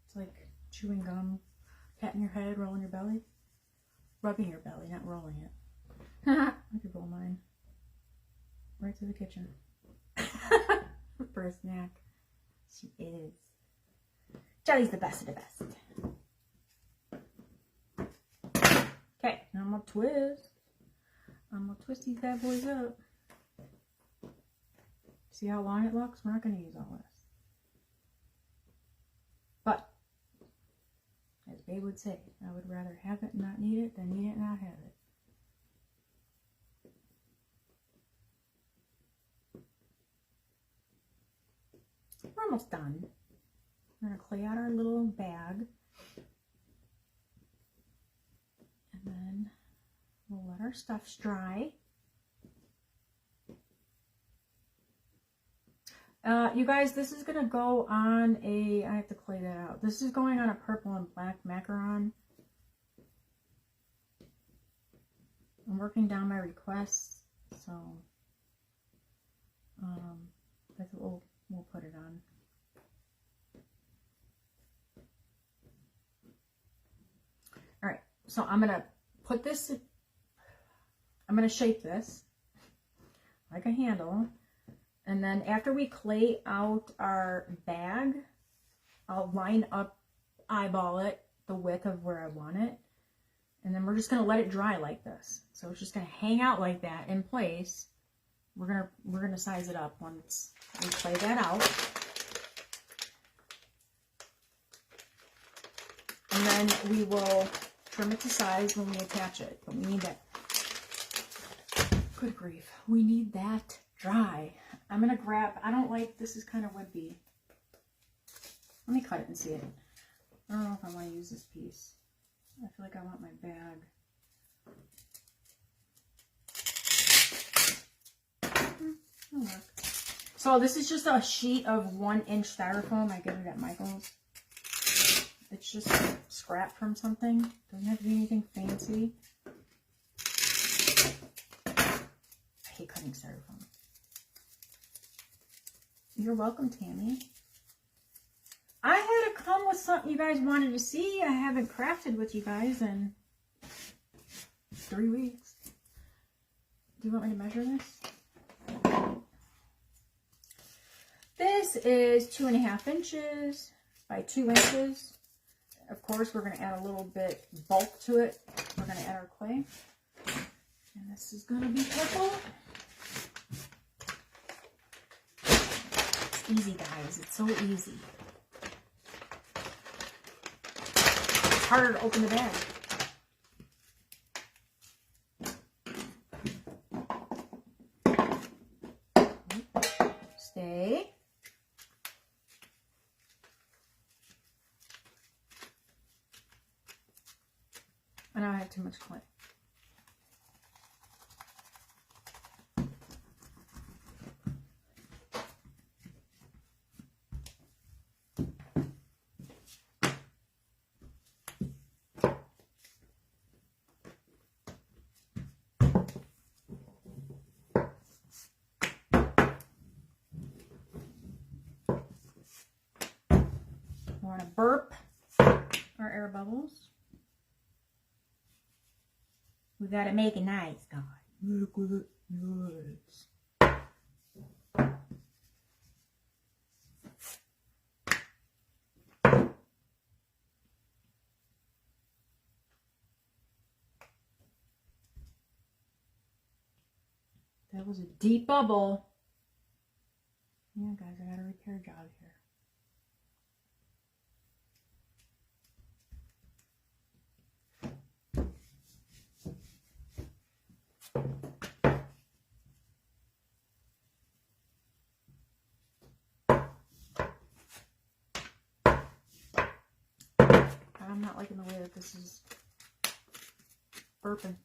It's like chewing gum, patting your head, rolling your belly. Rubbing your belly, not rolling it. I could roll mine. Right to the kitchen. For a snack. She is. Jelly's the best of the best. Okay, now I'm gonna twist. I'm gonna twist these bad boys up. See how long it looks? We're not gonna use all this. But, as Babe would say, I would rather have it and not need it than need it and not have it. We're almost done. We're going to clay out our little bag. And then we'll let our stuffs dry. You guys, this is going to go on a, I have to clay that out. This is going on a purple and black macaron. I'm working down my requests, so that's what we'll put it on. All right, so I'm gonna put this, I'm gonna shape this like a handle, and then after we clay out our bag, I'll line up, eyeball it, the width of where I want it, and then we're just gonna let it dry like this. So it's just gonna hang out like that in place. We're gonna size it up once we clay that out. And then we will trim it to size when we attach it. But we need that, good grief, we need that dry. I'm gonna grab, I don't like, this is kind of wimpy. Let me cut it and see it. I don't know if I want to use this piece. I feel like I want my bag. It'll work. So this is just a sheet of 1-inch styrofoam. I get it at Michael's. It's just scrap from something. Doesn't have to be anything fancy. I hate cutting styrofoam. You're welcome, Tammy. I had to come with something you guys wanted to see. I haven't crafted with you guys in 3 weeks. Do you want me to measure this? This is 2.5 inches by 2 inches. Of course, we're going to add a little bit bulk to it. We're going to add our clay. And this is going to be purple. It's easy, guys. It's so easy. It's harder to open the bag. Stay. And I have too much clay. Want to burp our air bubbles. We gotta make it nice, God. Make it nice. That was a deep bubble. Yeah, guys, I got a repair job here. I'm not liking the way that this is burping.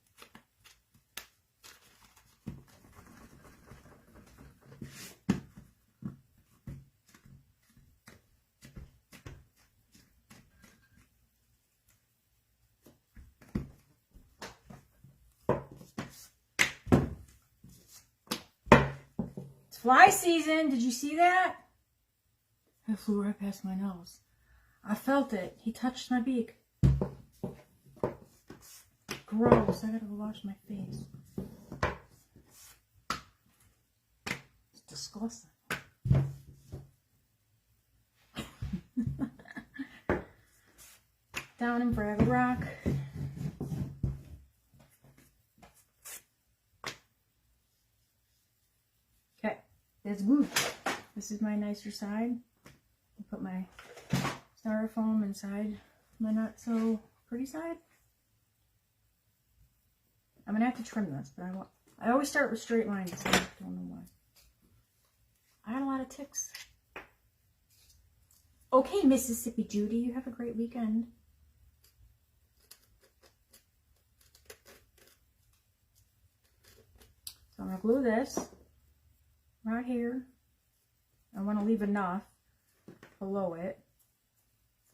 It's fly season. Did you see that? It flew right past my nose. I felt it. He touched my beak. Gross. I gotta go wash my face. It's disgusting. Down in Fraggle Rock. Okay, that's good. This is my nicer side. I'll put my styrofoam inside my not so pretty side. I'm gonna have to trim this, but I always start with straight lines. So I don't know why. I had a lot of ticks. Okay, Mississippi Judy, you have a great weekend. So I'm gonna glue this right here. I want to leave enough below it.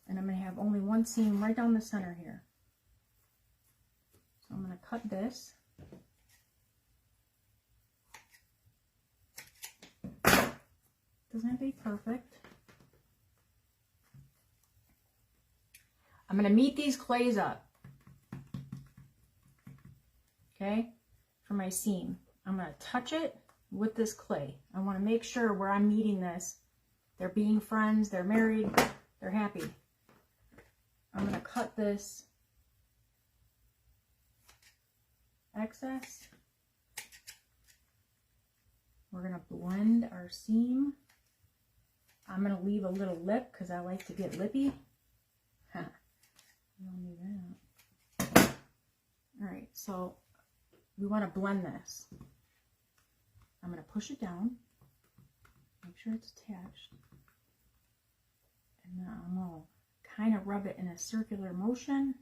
And I'm going to have only one seam right down the center here. So I'm going to cut this. Doesn't have to be perfect. I'm going to meet these clays up. Okay? For my seam. I'm going to touch it with this clay. I want to make sure where I'm meeting this, they're being friends, they're married, they're happy. I'm going to cut this excess. We're going to blend our seam. I'm going to leave a little lip because I like to get lippy. Huh. You don't need that. Alright, so we want to blend this. I'm going to push it down. Make sure it's attached. And then I'm going to kind of rub it in a circular motion.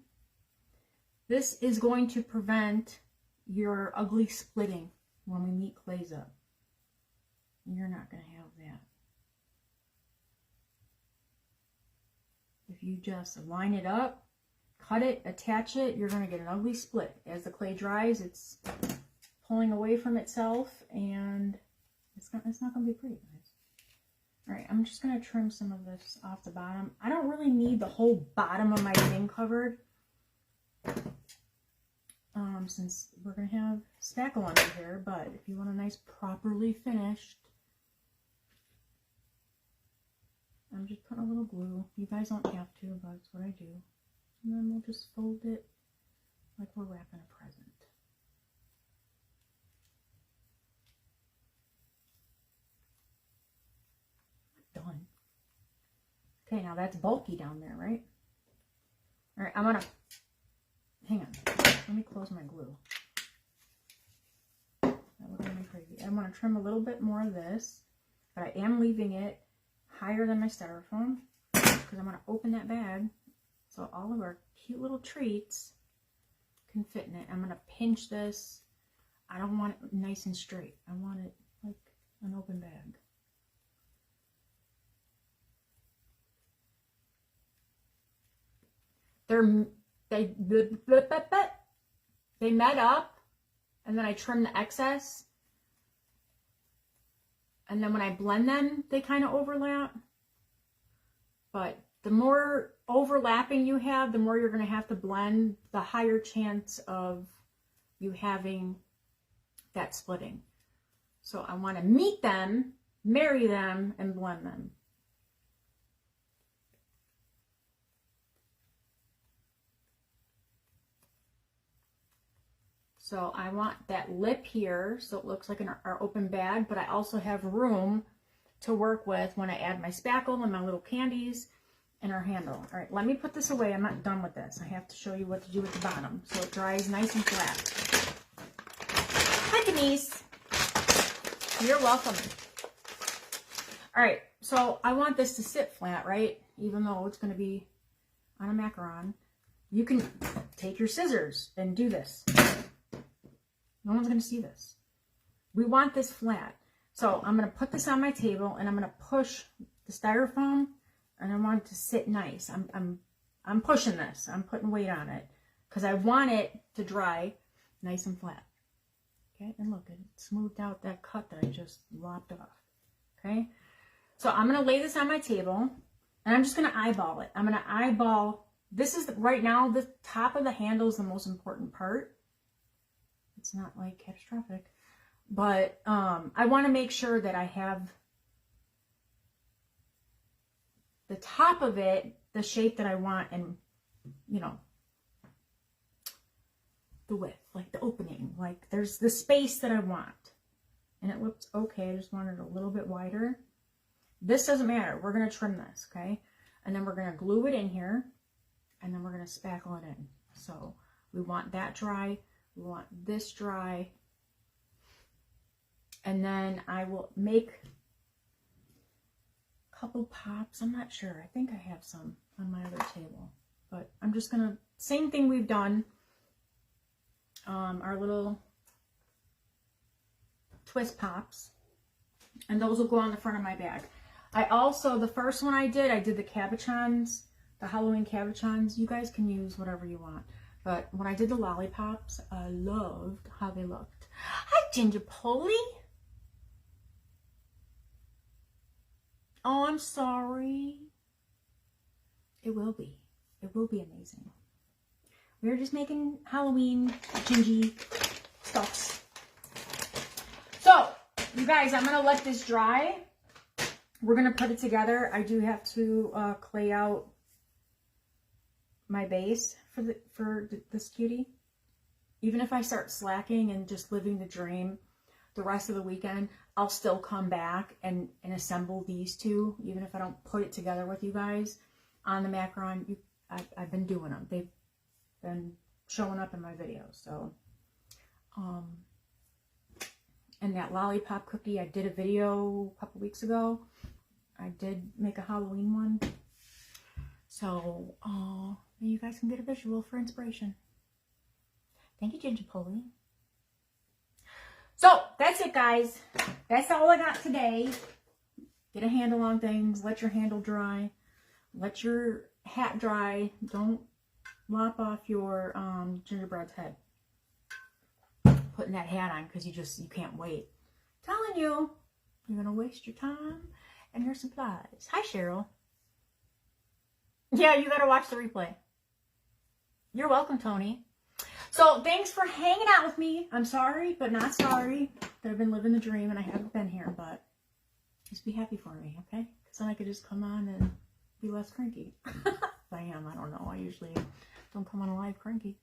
This is going to prevent your ugly splitting when we meet clays up. You're not going to have that. If you just line it up, cut it, attach it, you're going to get an ugly split. As the clay dries, it's pulling away from itself, and it's not going to be pretty, guys. Alright, I'm just going to trim some of this off the bottom. I don't really need the whole bottom of my thing covered, since we're going to have spackle under here, but if you want a nice properly finished, I'm just putting a little glue. You guys don't have to, but it's what I do. And then we'll just fold it like we're wrapping a present. Done. Okay, now that's bulky down there, right? All right, I'm gonna, hang on, let me close my glue. That looks really crazy. I want to trim a little bit more of this, but I am leaving it higher than my styrofoam because I'm going to open that bag so all of our cute little treats can fit in it. I'm going to pinch this. I don't want it nice and straight. I want it like an open bag. They met up, and then I trim the excess. And then when I blend them, they kind of overlap. But the more overlapping you have, the more you're going to have to blend, the higher chance of you having that splitting. So I want to meet them, marry them, and blend them. So I want that lip here so it looks like our open bag, but I also have room to work with when I add my spackle and my little candies and our handle. All right, let me put this away. I'm not done with this. I have to show you what to do with the bottom so it dries nice and flat. Hi, Denise. You're welcome. All right, so I want this to sit flat, right? Even though it's going to be on a macaron. You can take your scissors and do this. No one's going to see this. We want this flat. So I'm going to put this on my table and I'm going to push the styrofoam and I want it to sit nice. I'm pushing this. I'm putting weight on it because I want it to dry nice and flat. Okay, and look, it smoothed out that cut that I just lopped off. Okay, so I'm going to lay this on my table and I'm just going to eyeball it. I'm going to eyeball, this is, right now, the top of the handle is the most important part. It's not like catastrophic, but I want to make sure that I have the top of it, the shape that I want, and, you know, the width, like the opening, like there's the space that I want. And it looks okay. I just want it a little bit wider. This doesn't matter. We're going to trim this, okay? And then we're going to glue it in here, and then we're going to spackle it in. So we want that dry. We want this dry. And then I will make a couple pops. I'm not sure. I think I have some on my other table. But I'm just going to, same thing we've done. Our little twist pops. And those will go on the front of my bag. I also, the first one I did the cabochons, the Halloween cabochons. You guys can use whatever you want. But when I did the lollipops, I loved how they looked. Hi, Ginger Polly. Oh, I'm sorry. It will be. It will be amazing. We're just making Halloween gingy stuffs. So, you guys, I'm going to let this dry. We're going to put it together. I do have to clay out my base for this cutie. Even if I start slacking and just living the dream the rest of the weekend, I'll still come back and assemble these two, even if I don't put it together with you guys on the macaron. I've been doing them. They've been showing up in my videos. So, and that lollipop cookie, I did a video a couple weeks ago. I did make a Halloween one. So, you guys can get a visual for inspiration. Thank you, Ginger Polly. So, that's it, guys. That's all I got today. Get a handle on things. Let your handle dry. Let your hat dry. Don't lop off your gingerbread's head. Putting that hat on because you can't wait. Telling you, you're going to waste your time and your supplies. Hi, Cheryl. Yeah, you got to watch the replay. You're welcome, Tony. So, thanks for hanging out with me. I'm sorry, but not sorry that I've been living the dream and I haven't been here, but just be happy for me, okay? Because then I could just come on and be less cranky. I am, I don't know. I usually don't come on a live cranky.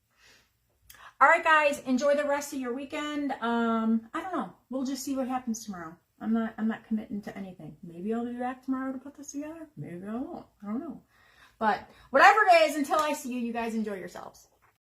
All right, guys, enjoy the rest of your weekend. I don't know. We'll just see what happens tomorrow. I'm not committing to anything. Maybe I'll be back tomorrow to put this together. Maybe I won't. I don't know. But whatever it is, until I see you, you guys enjoy yourselves.